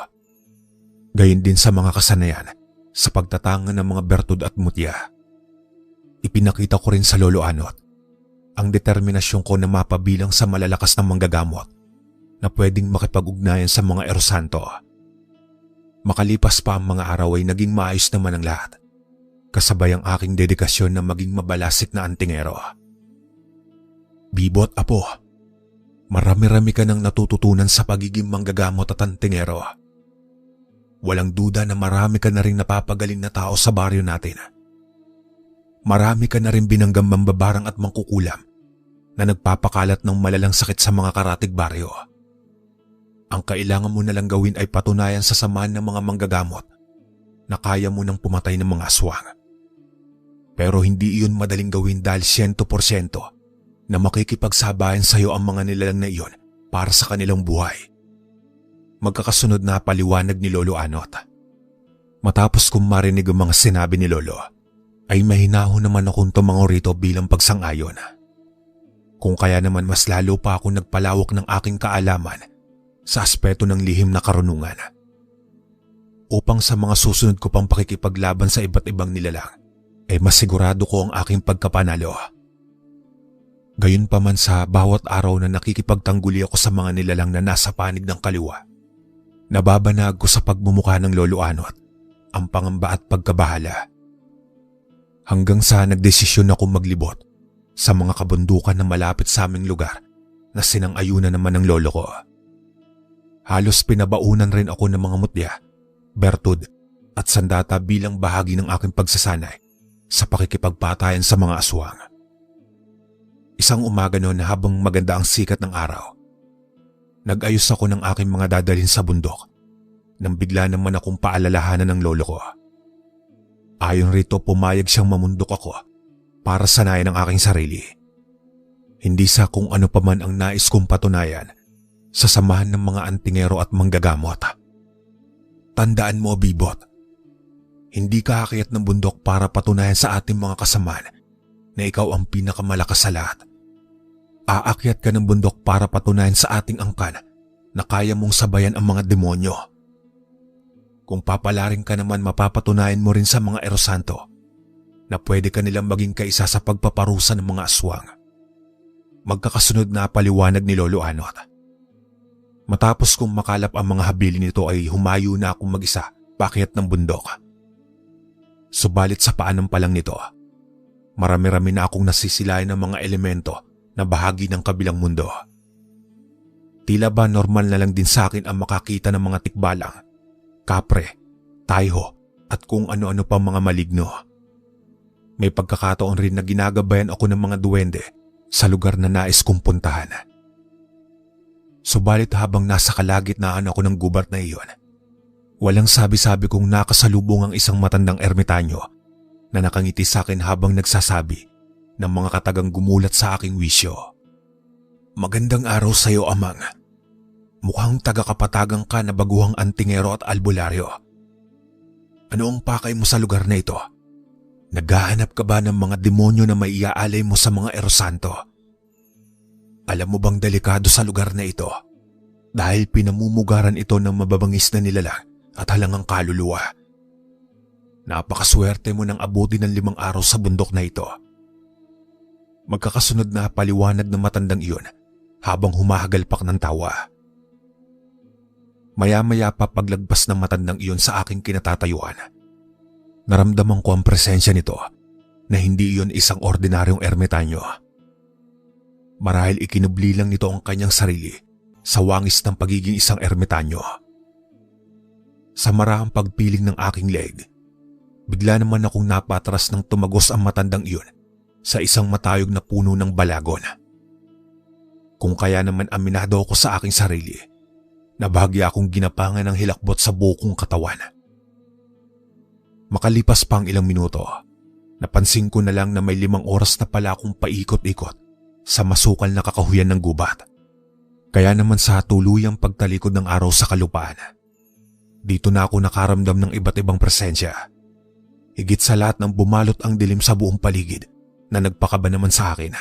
Gayon din sa mga kasanayan sa pagtatanga ng mga bertud at mutya. Ipinakita ko rin sa Lolo Anot ang determinasyon ko na mapabilang sa malalakas na manggagamot na pwedeng makipag-ugnayan sa mga Erosanto. Makalipas pa ang mga araw ay naging maayos naman ang lahat, kasabay ang aking dedikasyon na maging mabalasik na antingero. Bibot, apo, marami-rami ka nang natututunan sa pagiging manggagamot at antingero. Walang duda na marami ka na rin napapagaling na tao sa baryo natin. Marami ka na rin binanggang mambabarang at mangkukulam na nagpapakalat ng malalang sakit sa mga karatig baryo. Ang kailangan mo na lang gawin ay patunayan sa samahan ng mga manggagamot na kaya mo nang pumatay ng mga aswang. Pero hindi iyon madaling gawin dahil 100% na makikipagsabayan sa iyo ang mga nilalang na iyon para sa kanilang buhay. Magkakasunod na paliwanag ni Lolo Anot. Matapos kong marinig ang mga sinabi ni Lolo, ay mahinahon naman akong tumango rito bilang pagsang-ayon. Kung kaya naman mas lalo pa ako nagpalawak ng aking kaalaman sa aspeto ng lihim na karunungan. Upang sa mga susunod ko pang pakikipaglaban sa iba't ibang nilalang, ay masigurado ko ang aking pagkapanalo. Gayunpaman sa bawat araw na nakikipagtangguli ako sa mga nilalang na nasa panig ng kaliwa, nababanag ko sa pagmumukha ng Lolo Anot ang pangamba at pagkabahala. Hanggang sa nagdesisyon ako maglibot sa mga kabundukan na malapit sa aming lugar na sinang-ayunan naman ng lolo ko. Halos pinabaunan rin ako ng mga mutya, bertud at sandata bilang bahagi ng aking pagsasanay sa pakikipagpatayan sa mga aswang. Isang umaga noon habang maganda ang sikat ng araw, nag-ayos ako ng aking mga dadalhin sa bundok nang bigla naman akong paalalahanan ng lolo ko. Ayon rito, pumayag siyang mamundok ako para sanayan ang aking sarili. Hindi sa kung ano pa man ang nais kong patunayan sa samahan ng mga antingero at manggagamot. Tandaan mo, Bibot, hindi ka aakyat ng bundok para patunayan sa ating mga kasamaan na ikaw ang pinakamalakas sa lahat. Aakyat ka ng bundok para patunayan sa ating angkan na kaya mong sabayan ang mga demonyo. Kung papalarin ka naman, mapapatunayan mo rin sa mga erosanto na pwede ka nilang maging kaisa sa pagpaparusa ng mga aswang. Magkakasunod na paliwanag ni Lolo Anot. Matapos kong makalap ang mga habilin nito ay humayo na akong mag-isa paakyat ng bundok. Subalit sa paanan pa lang nito, marami-rami na akong nasisilayan ng mga elemento na bahagi ng kabilang mundo. Tila ba normal na lang din sa akin ang makakita ng mga tikbalang, kapre, tayho at kung ano-ano pang mga maligno. May pagkakataon rin na ginagabayan ako ng mga duwende sa lugar na nais kong puntahan. Subalit habang nasa kalagitnaan ako ng gubat na iyon, walang sabi-sabi kong nakasalubong ang isang matandang ermitanyo na nakangiti sa akin habang nagsasabi ng mga katagang gumulat sa aking wisyo. Magandang araw sa iyo, Amang. Mukhang taga-kapatagang ka na baguhang antingero at albularyo. Ano ang pakay mo sa lugar na ito? Naghahanap ka ba ng mga demonyo na maiaalay mo sa mga erosanto? Alam mo bang delikado sa lugar na ito? Dahil pinamumugaran ito ng mababangis na nilalang at halangang kaluluwa. Napakaswerte mo nang abuti ng 5 araw sa bundok na ito. Magkakasunod na paliwanag ng matandang iyon habang humahagalpak ng tawa. Maya-maya pa paglagpas ng matandang iyon sa aking kinatatayuan, naramdaman ko ang presensya nito na hindi iyon isang ordinaryong ermitanyo. Marahil ikinubli lang nito ang kanyang sarili sa wangis ng pagiging isang ermitanyo. Sa marahang pagpiling ng aking leg, bigla naman akong napatras ng tumagos ang matandang iyon sa isang matayog na puno ng balagon. Kung kaya naman aminado ako sa aking sarili, na bahagya akong ginapangan ng hilakbot sa bukong katawan. Makalipas pa ang ilang minuto, napansin ko na lang na may 5 oras na pala akong paikot-ikot sa masukal na kakahuyan ng gubat. Kaya naman sa tuluyang pagtalikod ng araw sa kalupaan, dito na ako nakaramdam ng iba't ibang presensya. Higit sa lahat ng bumalot ang dilim sa buong paligid na nagpakaba naman sa akin.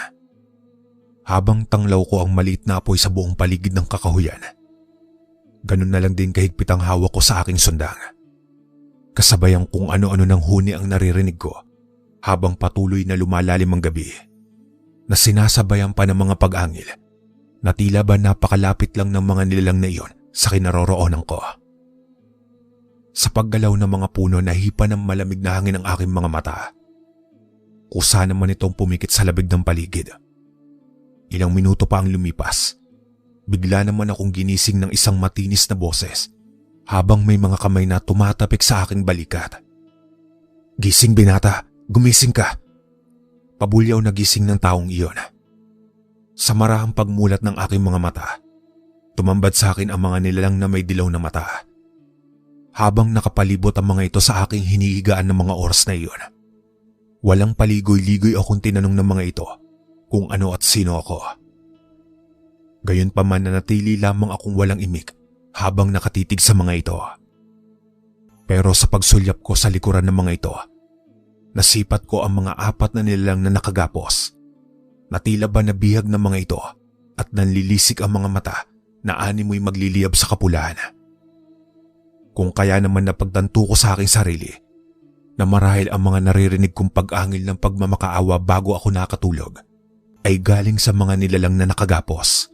Habang tanglaw ko ang maliit na apoy sa buong paligid ng kakahuyan, ganun na lang din kahigpit ang hawak ko sa aking sundang. Kasabayang kung ano-ano ng huni ang naririnig ko habang patuloy na lumalalim ang gabi, na sinasabayan pa ng mga pag-angil na tila ba napakalapit lang ng mga nilalang na iyon sa kinaroroonan ko. Sa paggalaw ng mga puno, nahipa ng malamig na hangin ang aking mga mata. Kusa naman itong pumikit sa labig ng paligid. Ilang minuto pa ang lumipas, bigla naman akong ginising ng isang matinis na boses habang may mga kamay na tumatapik sa aking balikat. "Gising, binata! Gumising ka!" Pabulyaw na gising ng taong iyon. Sa marahang pagmulat ng aking mga mata, tumambad sa akin ang mga nilalang na may dilaw na mata. Habang nakapalibot ang mga ito sa aking hinihigaan ng mga oras na iyon, walang paligoy-ligoy akong tinanong ng mga ito kung ano at sino ako. Gayunpaman nanatili lamang akong walang imik habang nakatitig sa mga ito. Pero sa pagsulyap ko sa likuran ng mga ito, nasipat ko ang mga apat na nilalang na nakagapos, na tila ba nabihag ng mga ito at nanlilisik ang mga mata na animoy magliliyab sa kapulahan. Kung kaya naman napagtanto ko sa aking sarili na marahil ang mga naririnig kong pag-angil ng pagmamakaawa bago ako nakatulog ay galing sa mga nilalang na nakagapos.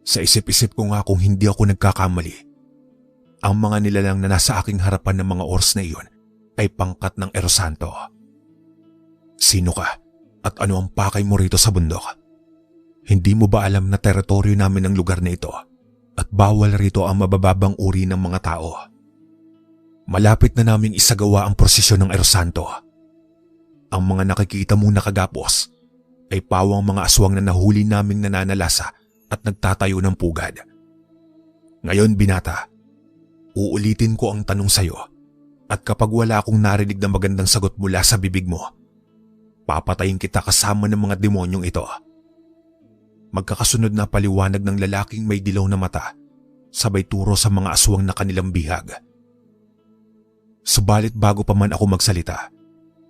Sa isip-isip ko nga kung hindi ako nagkakamali, ang mga nilalang na nasa aking harapan ng mga oras na iyon ay pangkat ng Erosanto. Sino ka at ano ang pakay mo rito sa bundok? Hindi mo ba alam na teritoryo namin ang lugar na ito at bawal rito ang mabababang uri ng mga tao? Malapit na naming isagawa ang prosesyon ng Erosanto. Ang mga nakikita mong nakagapos ay pawang mga aswang na nahuli naming nananalasa at nagtatayo ng pugad. Ngayon, binata, uulitin ko ang tanong sa'yo at kapag wala akong narinig na magandang sagot mula sa bibig mo, papatayin kita kasama ng mga demonyong ito. Magkakasunod na paliwanag ng lalaking may dilaw na mata, sabay turo sa mga aswang na kanilang bihag. Subalit bago pa man ako magsalita,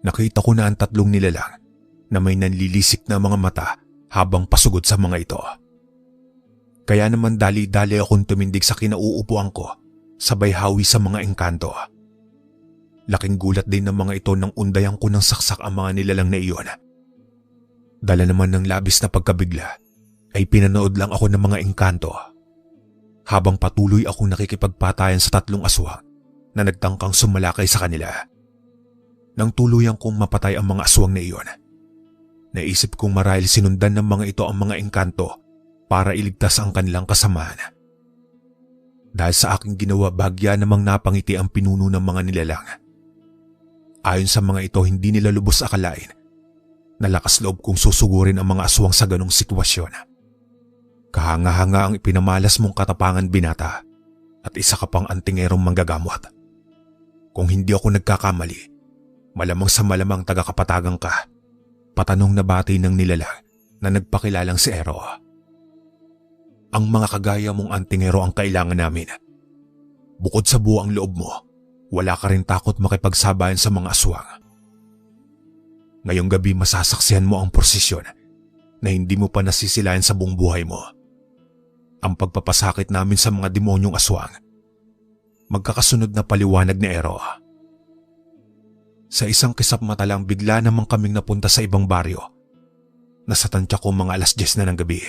nakita ko na ang tatlong nilalang na may nanlilisik na mga mata habang pasugod sa mga ito. Kaya naman dali-dali akong tumindig sa kinauupuan ko, sabay hawi sa mga engkanto. Laking gulat din ng mga ito nang undayan ko ng saksak ang mga nilalang na iyon. Dala naman ng labis na pagkabigla, ay pinanood lang ako ng mga engkanto habang patuloy akong nakikipagpatayan sa tatlong aswang na nagtangkang sumalakay sa kanila. Nang tuluyan kong mapatay ang mga aswang na iyon, naisip kong marahil sinundan ng mga ito ang mga engkanto para iligtas ang kanilang kasamahan. Dahil sa aking ginawa, bagya namang napangiti ang pinuno ng mga nilalang. Ayon sa mga ito, hindi nila lubos akalain na lakas loob kong susugurin ang mga aswang sa ganong sitwasyon. Kahanga-hanga ang ipinamalas mong katapangan, binata, at isa ka pang antingerong manggagamot. Kung hindi ako nagkakamali, malamang sa malamang taga-kapatagan ka, patanong na bati ng nilalang na nagpakilalang si Ero. Ang mga kagaya mong antingero ang kailangan namin. Bukod sa buwang loob mo, wala ka rin takot makipagsabayan sa mga aswang. Ngayong gabi masasaksihan mo ang prosesyon na hindi mo pa nasisilayan sa buong buhay mo. Ang pagpapasakit namin sa mga demonyong aswang. Magkakasunod na paliwanag ni Ero. Sa isang kisap mata lang bigla namang kaming napunta sa ibang baryo. Nasa tansya ko mga 10:00 na ng gabi.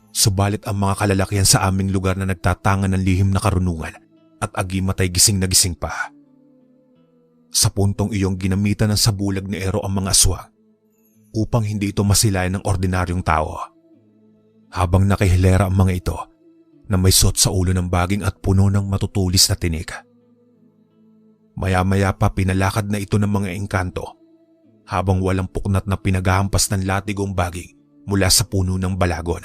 Subalit ang mga kalalakihan sa aming lugar na nagtatangan ng lihim na karunungan at agimat ay gising na gising pa. Sa puntong iyong ginamitan ng sabulag ni Ero ang mga aswang upang hindi ito masilayan ng ordinaryong tao. Habang nakihilera ang mga ito na may suot sa ulo ng baging at puno ng matutulis na tinik. Maya-maya pa pinalakad na ito ng mga engkanto habang walang puknat na pinaghahampas ng latigong baging mula sa puno ng balagon.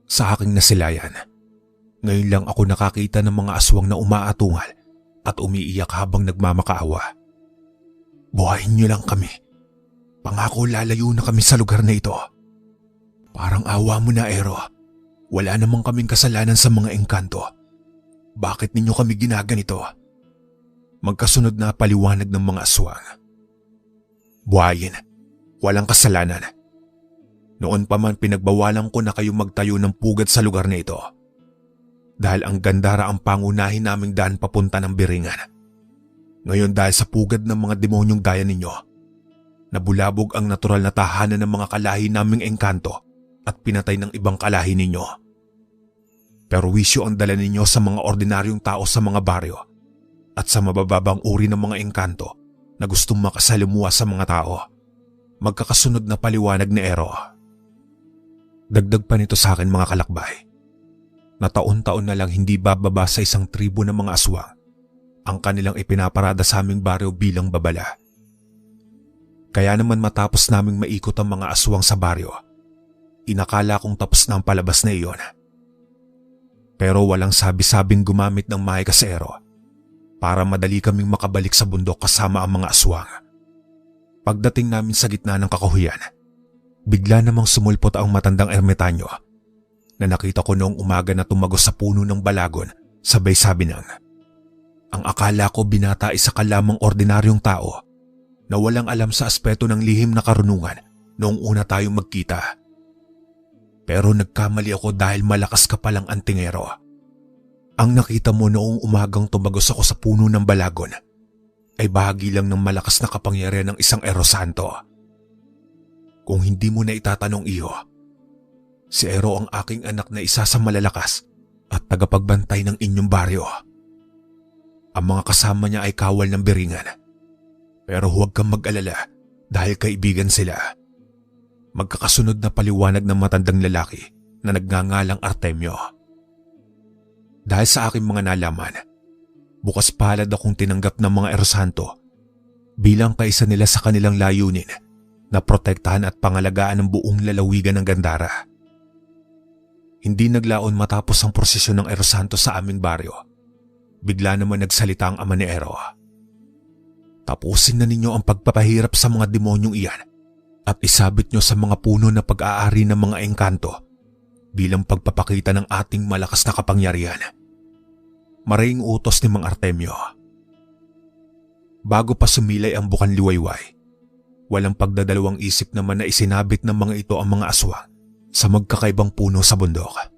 Sa aking nasilayan, ngayon lang ako nakakita ng mga aswang na umaatungal at umiiyak habang nagmamakaawa. Buhayin niyo lang kami. Pangako lalayo na kami sa lugar na ito. Parang awa mo na, Ero. Wala namang kaming kasalanan sa mga engkanto. Bakit ninyo kami ginaganito? Magkasunod na paliwanag ng mga aswang. Buhayin, walang kasalanan. Noon pa man pinagbawalan ko na kayong magtayo ng pugad sa lugar na ito. Dahil ang Gandara ang pangunahin naming daan papunta ng Biringan. Ngayon dahil sa pugad ng mga demonyong gaya ninyo, nabulabog ang natural na tahanan ng mga kalahi naming engkanto at pinatay ng ibang kalahi ninyo. Pero wisyo ang dala ninyo sa mga ordinaryong tao sa mga baryo at sa mabababang uri ng mga engkanto na gustong makasalimuha sa mga tao. Magkakasunod na paliwanag ni Ero. Dagdag pa nito sa akin mga kalakbay, na taon-taon na lang hindi bababa sa isang tribo ng mga aswang ang kanilang ipinaparada sa aming baryo bilang babala. Kaya naman matapos naming maikot ang mga aswang sa baryo inakala kong tapos na ang palabas na iyon. Pero walang sabi-sabing gumamit ng Mike Casero para madali kaming makabalik sa bundok kasama ang mga aswang. Pagdating namin sa gitna ng kakahuyan, bigla namang sumulpot ang matandang ermitanyo na nakita ko noong umaga na tumagos sa puno ng balagon, sabay sabi ng, ang akala ko binata isa ka lamang ordinaryong tao na walang alam sa aspeto ng lihim na karunungan noong una tayong magkita. Pero nagkamali ako dahil malakas ka palang antingero. Ang nakita mo noong umagang tumagos ako sa puno ng balagon ay bahagi lang ng malakas na kapangyarihan ng isang Erosanto. Kung hindi mo na itatanong iyo, si Ero ang aking anak na isa sa malalakas at tagapagbantay ng inyong baryo. Ang mga kasama niya ay kawal ng biringan. Pero huwag kang mag-alala dahil kaibigan sila. Magkakasunod na paliwanag ng matandang lalaki na nagngangalang Artemio. Dahil sa aking mga nalaman, bukas palad akong tinanggap ng mga Erosanto bilang kaisa nila sa kanilang layunin na protektahan at pangalagaan ang buong lalawigan ng Gandara. Hindi naglaon matapos ang prosesyon ng Erosanto sa aming baryo. Bigla naman nagsalita ang ama ni Ero. Tapusin na ninyo ang pagpapahirap sa mga demonyong iyan at isabit nyo sa mga puno na pag-aari ng mga engkanto bilang pagpapakita ng ating malakas na kapangyarihan. Maraming utos ni Mang Artemio. Bago pa sumilay ang bukan liwayway, walang pagdadalawang isip naman na isinabit ng mga ito ang mga aswang sa magkakaibang puno sa bundok.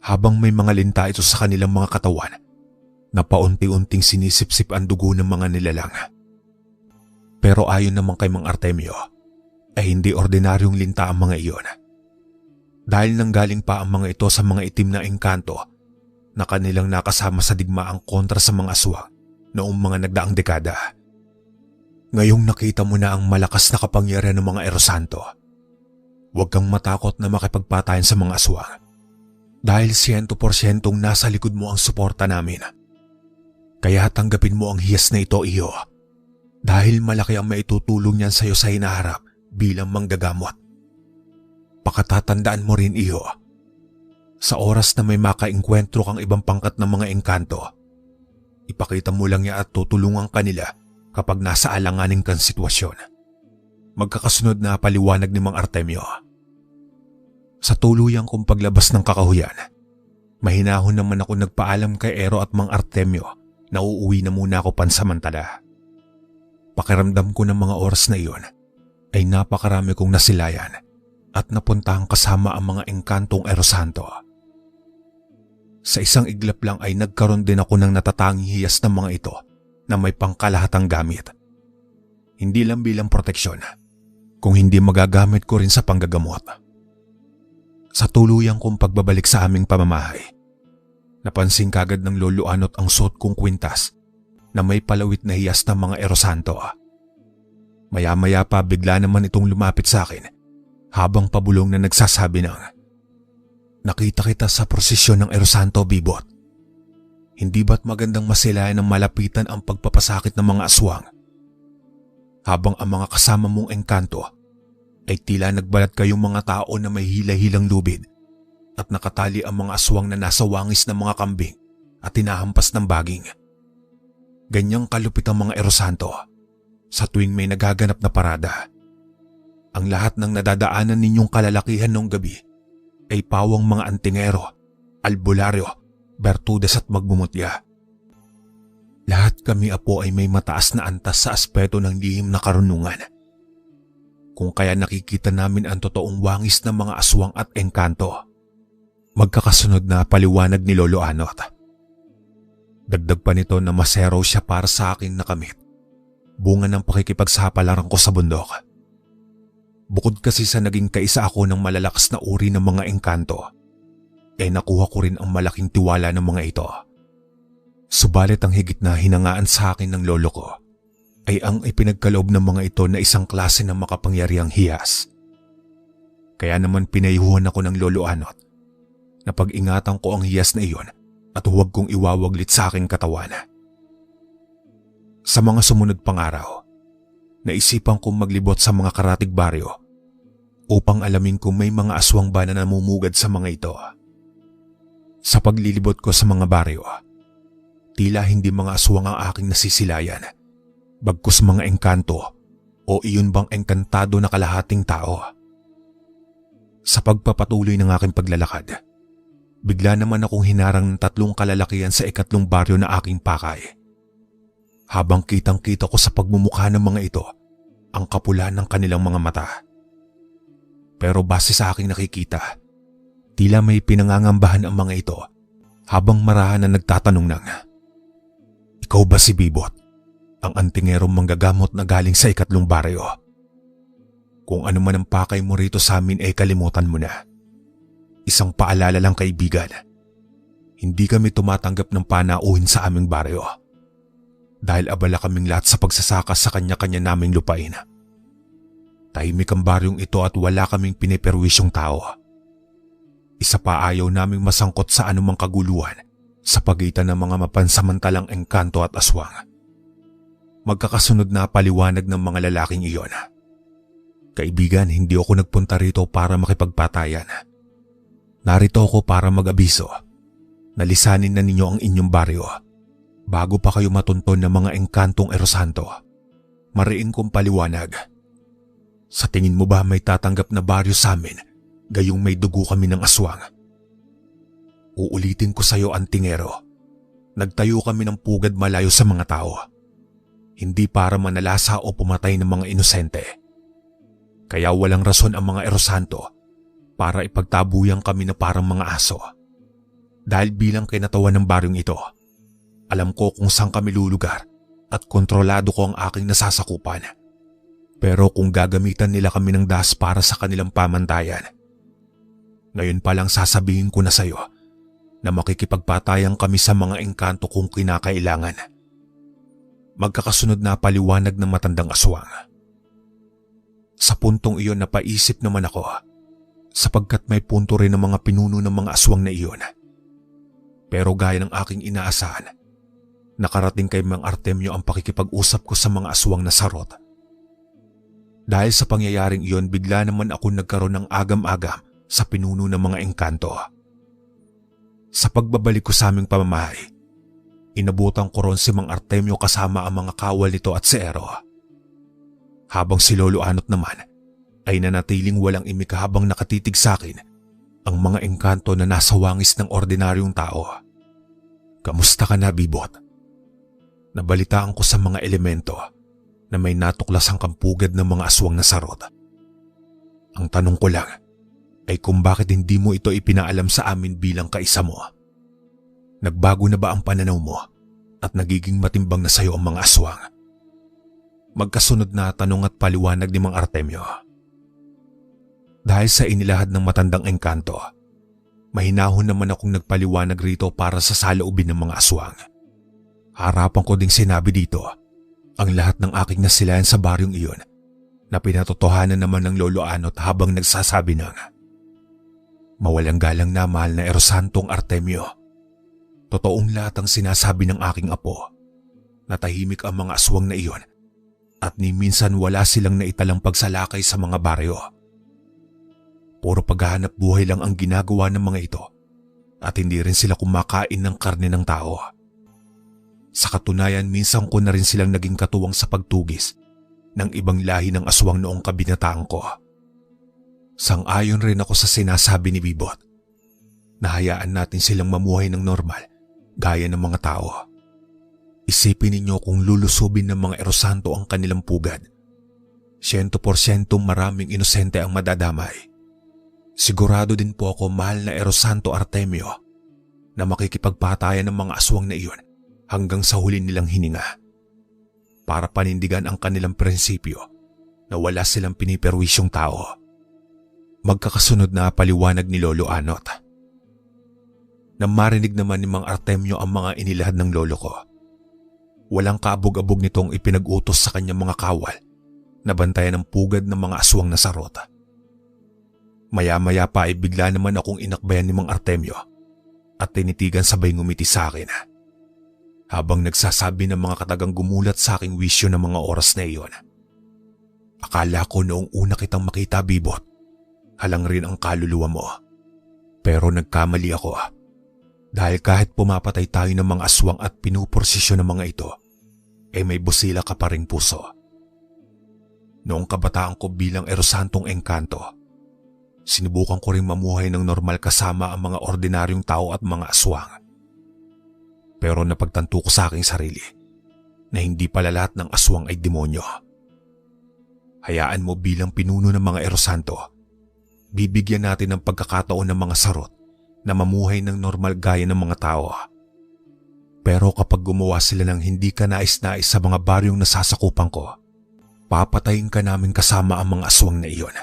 Habang may mga linta ito sa kanilang mga katawan na paunti-unting sinisipsip ang dugo ng mga nilalang. Pero ayon naman kay Mang Artemio, ay hindi ordinaryong linta ang mga iyon. Dahil nanggaling pa ang mga ito sa mga itim na engkanto na kanilang nakasama sa digmaang kontra sa mga aswang noong mga nagdaang dekada. Ngayong nakita mo na ang malakas na kapangyarihan ng mga Erosanto, huwag kang matakot na makipagpatayan sa mga aswang. Dahil 100% nasa likod mo ang suporta namin. Kaya tanggapin mo ang hiyas na ito, iyo. Dahil malaki ang maitutulong niyan sa iyo sa hinaharap bilang manggagamot. Pakatatandaan mo rin, iyo. Sa oras na may makaengkwentro kang ibang pangkat ng mga engkanto, ipakita mo lang niya at tutulungan kanila kapag nasa alanganing kang sitwasyon. Magkakasunod na paliwanag ni Mang Artemio. Sa tuluyang kong paglabas ng kakahuyan, mahinahon naman ako nagpaalam kay Ero at Mang Artemio na uuwi na muna ako pansamantala. Pakiramdam ko ng mga oras na iyon ay napakarami kong nasilayan at napuntahang kasama ang mga engkantong Erosanto. Sa isang iglap lang ay nagkaroon din ako ng natatanging hiyas ng mga ito na may pangkalahatang gamit. Hindi lang bilang proteksyon, kung hindi magagamit ko rin sa panggagamot. Sa tuluyang kong pagbabalik sa aming pamamahay, napansin kagad ng Lolo Anot ang suot kong kwintas na may palawit na hiyas ng mga Erosanto. Maya-maya pa bigla naman itong lumapit sa akin habang pabulong na nagsasabi ng, nakita kita sa prosesyon ng Erosanto, Bibot. Hindi ba't magandang masilayan ng malapitan ang pagpapasakit ng mga aswang? Habang ang mga kasama mong engkanto ay tila nagbalat kayong mga tao na may hilay-hilang lubid at nakatali ang mga aswang na nasa wangis ng mga kambing at tinahampas ng baging. Ganyang kalupit ang mga Erosanto sa tuwing may nagaganap na parada. Ang lahat ng nadadaanan ninyong kalalakihan noong gabi ay pawang mga antingero, albularyo, bertudes at magmumutya. Lahat kami apo ay may mataas na antas sa aspeto ng lihim na karunungan. Kung kaya nakikita namin ang totoong wangis ng mga aswang at engkanto. Magkakasunod na paliwanag ni Lolo Anot. Dagdag pa nito na masero siya para sa aking nakamit. Bunga ng pakikipagsapalaran ko sa bundok. Bukod kasi sa naging kaisa ako ng malalakas na uri ng mga engkanto, ay nakuha ko rin ang malaking tiwala ng mga ito. Subalit ang higit na hinangaan sa akin ng lolo ko ay ang ipinagkaloob ng mga ito na isang klase ng makapangyarihang hiyas. Kaya naman pinayuhan ako ng Lolo Anot na pag-ingatan ko ang hiyas na iyon at huwag kong iwawaglit sa aking katawan. Sa mga sumunod pang araw, naisipan kong maglibot sa mga karatig baryo upang alamin kung may mga aswang ba na namumugad sa mga ito. Sa paglilibot ko sa mga baryo, tila hindi mga aswang ang aking nasisilayan, bagkus mga engkanto o iyon bang engkantado na kalahating tao. Sa pagpapatuloy ng aking paglalakad, bigla naman akong hinarang ng 3 kalalakihan sa ikatlong baryo na aking pakay. Habang kitang-kita ko sa pagmumukha ng mga ito ang kapula ng kanilang mga mata. Pero base sa aking nakikita, tila may pinangangambahan ang mga ito habang marahan na nagtatanong ng, "Ikaw ba si Bibot, ang antingerong manggagamot na galing sa ikatlong baryo? Kung ano man ang pakay mo rito sa amin ay kalimutan mo na. Isang paalala lang kaibigan, hindi kami tumatanggap ng panauhin sa aming baryo. Dahil abala kaming lahat sa pagsasaka sa kanya-kanya naming lupain. Tahimik ang baryong ito at wala kaming piniperwisyong tao. Isa pa ayaw naming masangkot sa anumang kaguluhan sa pagitan ng mga mapansamantalang engkanto at aswang." Magkakasunod na paliwanag ng mga lalaking iyon. "Kaibigan, hindi ako nagpunta rito para makipagpatayan. Narito ako para mag-abiso. Nalisanin na ninyo ang inyong baryo bago pa kayo matunton ng mga engkantong erosanto. Mariin kong paliwanag. Sa tingin mo ba may tatanggap na baryo sa amin gayong may dugo kami ng aswang? Uulitin ko sa iyo, antingero. Nagtayo kami ng pugad malayo sa mga tao. Hindi para manalasa o pumatay ng mga inosente. Kaya walang rason ang mga erosanto para ipagtabuyang kami na parang mga aso. Dahil bilang kinatawan ng baryong ito, alam ko kung saan kami lulugar at kontrolado ko ang aking nasasakupan. Pero kung gagamitan nila kami ng dahas para sa kanilang pamantayan, ngayon pa lang sasabihin ko na sa iyo na makikipagpatayan kami sa mga engkanto kung kinakailangan." Magkakasunod na paliwanag ng matandang aswang. Sa puntong iyon napaisip naman ako, sapagkat may punto rin ng mga pinuno ng mga aswang na iyon. Pero gaya ng aking inaasahan, nakarating kay Mang Artemio ang pakikipag-usap ko sa mga aswang na sarot. Dahil sa pangyayaring iyon, bigla naman ako nagkaroon ng agam-agam sa pinuno ng mga engkanto. Sa pagbabalik ko sa aming pamamahay, inabutan ko ron si Mang Artemio kasama ang mga kawal nito at si Ero. Habang si Lolo Anot naman ay nanatiling walang imik habang nakatitig sa akin ang mga engkanto na nasa wangis ng ordinaryong tao. "Kamusta ka na, Bibot?" Nabalitaan ko sa mga elemento na may natuklas ang kampugad ng mga aswang na sarot. Ang tanong ko lang ay kung bakit hindi mo ito ipinaalam sa amin bilang kaisa mo. Nagbago na ba ang pananaw mo at nagiging matimbang na sayo ang mga aswang? Magkasunod na tanong at paliwanag ni Mang Artemio. Dahil sa inilahad ng matandang engkanto, mahinahon naman akong nagpaliwanag rito para sa saloobin ng mga aswang. Harapan ko ding sinabi dito ang lahat ng aking nasilayan sa baryong iyon na pinatotohanan naman ng Lolo Anot habang nagsasabi ng, "Mawalang galang na mahal na Erosantong Artemio. Totoong lahat ang sinasabi ng aking apo na tahimik ang mga aswang na iyon at ni minsan wala silang naitalang pagsalakay sa mga baryo. Puro paghahanap buhay lang ang ginagawa ng mga ito at hindi rin sila kumakain ng karne ng tao. Sa katunayan, minsan ko na rin silang naging katuwang sa pagtugis ng ibang lahi ng aswang noong kabinataan ko. Sang-ayon rin ako sa sinasabi ni Bibot. Nahayaan natin silang mamuhay ng normal gaya ng mga tao. Isipin ninyo kung lulusubin ng mga erosanto ang kanilang pugad. 100% maraming inosente ang madadamay. Sigurado din po ako, mahal na Erosanto Artemio, na makikipagpatayan ng mga aswang na iyon hanggang sa huli nilang hininga para panindigan ang kanilang prinsipyo na wala silang piniperwisyong tao." Magkakasunod na paliwanag ni Lolo Anot. Nang marinig naman ni Mang Artemio ang mga inilahad ng lolo ko, walang kaabog-abog nitong ipinag-utos sa kanyang mga kawal na bantayan ang pugad ng mga aswang na sarota. Maya-maya pa ay bigla naman akong inakbayan ni Mang Artemio at tinitigan sabay ngumiti sa akin habang nagsasabi ng mga katagang gumulat sa aking wisyo ng mga oras na iyon. "Akala ko noong una kitang makita, Bibot, halang rin ang kaluluwa mo. Pero nagkamali ako dahil kahit pumapatay tayo ng mga aswang at pinuporsisyon ng mga ito, may busila ka pa ring puso. Noong kabataan ko bilang erosantong engkanto, sinubukan ko rin mamuhay ng normal kasama ang mga ordinaryong tao at mga aswang. Pero napagtanto ko sa aking sarili na hindi pala lahat ng aswang ay demonyo. Hayaan mo bilang pinuno ng mga erosanto, bibigyan natin ng pagkakataon ng mga sarot na mamuhay ng normal gaya ng mga tao. Pero kapag gumawa sila ng hindi ka nais-nais sa mga baryong nasasakupan ko, papatayin ka namin kasama ang mga aswang na iyon.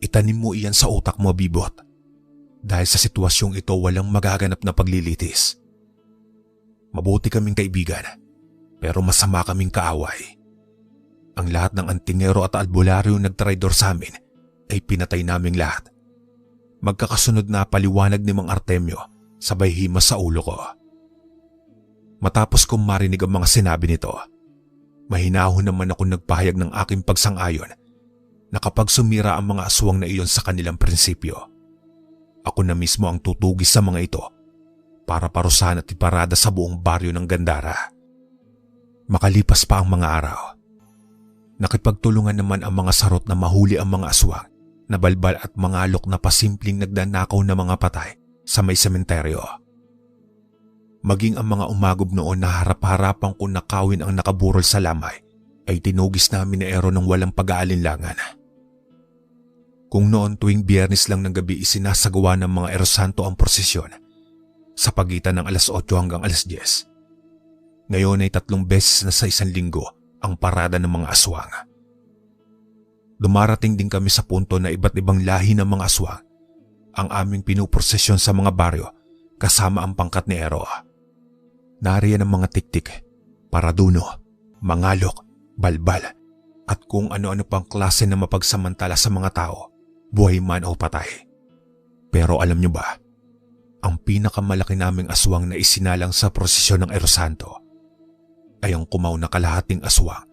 Itanim mo iyan sa utak mo, Bibot. Dahil sa sitwasyong ito walang magaganap na paglilitis. Mabuti kaming kaibigan, pero masama kaming kaaway. Ang lahat ng antingero at albularyo nagtraidor sa amin ay pinatay naming lahat. Magkakasunod na paliwanag ni Mang Artemio sabay himas sa ulo ko. Matapos kong marinig ang mga sinabi nito, mahinahon naman ako nagpahayag ng aking pagsang-ayon na kapag sumira ang mga aswang na iyon sa kanilang prinsipyo, ako na mismo ang tutugis sa mga ito para parusahan at iparada sa buong baryo ng Gandara. Makalipas pa ang mga araw, nakipagtulungan naman ang mga sarot na mahuli ang mga aswang na balbal at mga alok na pasimpleng nagdanakaw na mga patay sa may sementeryo. Maging ang mga umagob noon na harap-harapan kong nakawin ang nakaburol sa lamay ay tinugis namin ni Ero ng walang pag-aalinlangan. Kung noon tuwing Biyernes lang ng gabi isinasagawa ng mga erosanto ang prosesyon sa pagitan ng alas 8 hanggang alas 10, ngayon ay 3 beses na sa isang linggo ang parada ng mga aswang. Dumarating din kami sa punto na iba't ibang lahi ng mga aswang ang aming pinuprosesyon sa mga baryo kasama ang pangkat ni Ero. Nariyan ang mga tiktik, paraduno, mangalok, balbal at kung ano-ano pang klase na mapagsamantala sa mga tao, buhay man o patay. Pero alam niyo ba, ang pinakamalaki naming aswang na isinalang sa prosesyon ng Erosanto ay ang kumaw na kalahating aswang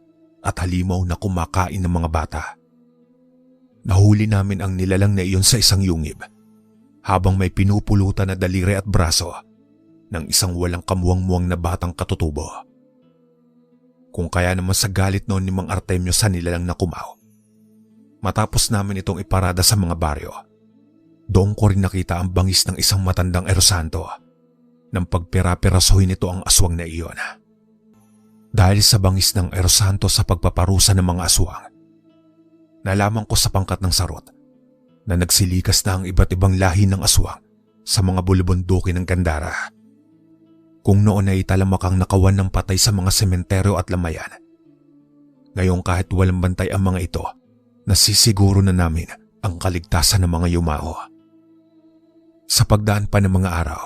at halimaw na kumakain ng mga bata. Nahuli namin ang nilalang na iyon sa isang yungib habang may pinupulutan na daliri at braso ng isang walang kamuwang-muwang na batang katutubo. Kung kaya naman sa galit noon ni Mang Artemio sa nilalang na kumaw. Matapos namin itong iparada sa mga baryo, doon ko rin nakita ang bangis ng isang matandang erosanto nang pagpira-pirasuhin nito ang aswang na iyon. Dahil sa bangis ng erosanto sa pagpaparusa ng mga aswang, nalaman ko sa pangkat ng sarot na nagsilikas na ang iba't ibang lahi ng aswang sa mga bulubundukin ng Gandara. Kung noon ay talamakang nakawan ng patay sa mga sementeryo at lamayan, ngayon kahit walang bantay ang mga ito, nasisiguro na namin ang kaligtasan ng mga yumao. Sa pagdaan pa ng mga araw,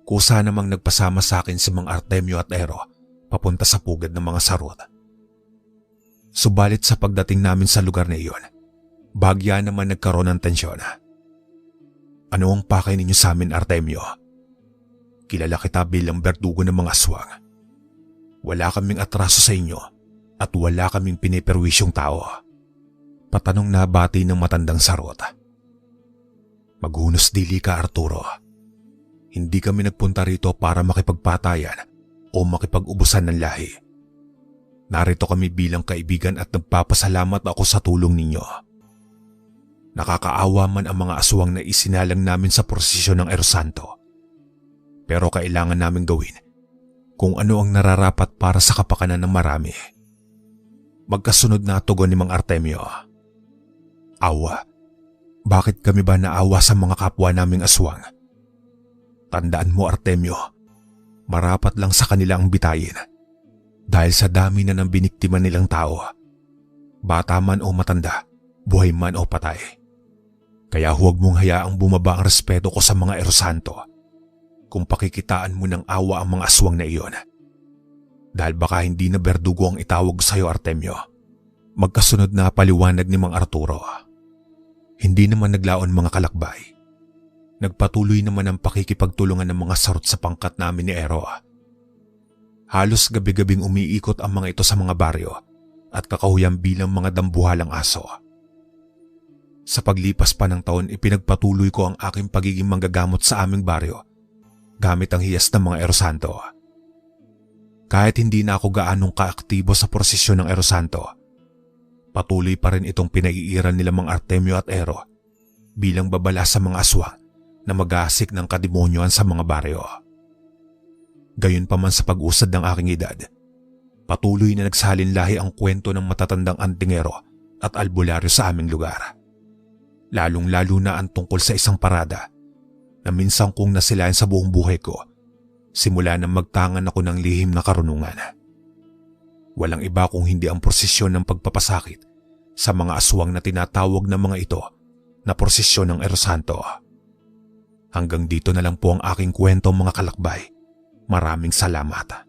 kusa namang nagpasama sa akin si Mang Artemio at Ero papunta sa pugad ng mga sarot. Subalit sa pagdating namin sa lugar na iyon, bagya naman nagkaroon ng tensyon. Ano ang pakay ninyo sa amin, Artemio? Kilala kita bilang berdugo ng mga aswang. Wala kaming atraso sa inyo at wala kaming piniperwisyong tao. Patanong na bati ng matandang sarot. Maghunos dili ka, Arturo. Hindi kami nagpunta rito para makipagpatayan o makipag-ubusan ng lahi. Narito kami bilang kaibigan at nagpapasalamat ako sa tulong ninyo. Nakakaawa man ang mga aswang na isinalang namin sa prosesyon ng Erosanto. Pero kailangan namin gawin kung ano ang nararapat para sa kapakanan ng marami. Magkasunod na tugon ni Mang Artemio. Awa. Bakit kami ba naawa sa mga kapwa naming aswang? Tandaan mo, Artemio, marapat lang sa kanila ang bitayin. Dahil sa dami na ng biniktima nilang tao, bata man o matanda, buhay man o patay. Kaya huwag mong hayaang bumaba ang respeto ko sa mga Erosanto kung pakikitaan mo ng awa ang mga aswang na iyon. Dahil baka hindi na berdugo ang itawag sa iyo, Artemio. Magkasunod na paliwanag ni Mang Arturo. Hindi naman naglaon mga kalakbay. Nagpatuloy naman ang pakikipagtulungan ng mga sarot sa pangkat namin ni Ero. Halos gabi-gabing umiikot ang mga ito sa mga baryo at kakahuyang bilang mga dambuhalang aso. Sa paglipas pa ng taon, ipinagpatuloy ko ang aking pagiging manggagamot sa aming baryo gamit ang hiyas ng mga Erosanto. Kahit hindi na ako gaanong kaaktibo sa prosesyon ng Erosanto, patuloy pa rin itong pinaiiran nila mga Artemio at Ero bilang babala sa mga aswang na mag-aasik ng kademonyoan sa mga baryo. Gayon pa man sa pag-usad ng aking edad, patuloy na nagsalinlahi ang kwento ng matatandang antingero at albularyo sa aming lugar. Lalong-lalo na ang tungkol sa isang parada na minsan kong nasilayan sa buong buhay ko simula nang magtangan ako ng lihim na karunungan. Walang iba kung hindi ang prosesyon ng pagpapasakit sa mga aswang na tinatawag ng mga ito na prosesyon ng Erosanto. Hanggang dito na lang po ang aking kwento, mga kalakbay. Maraming salamat.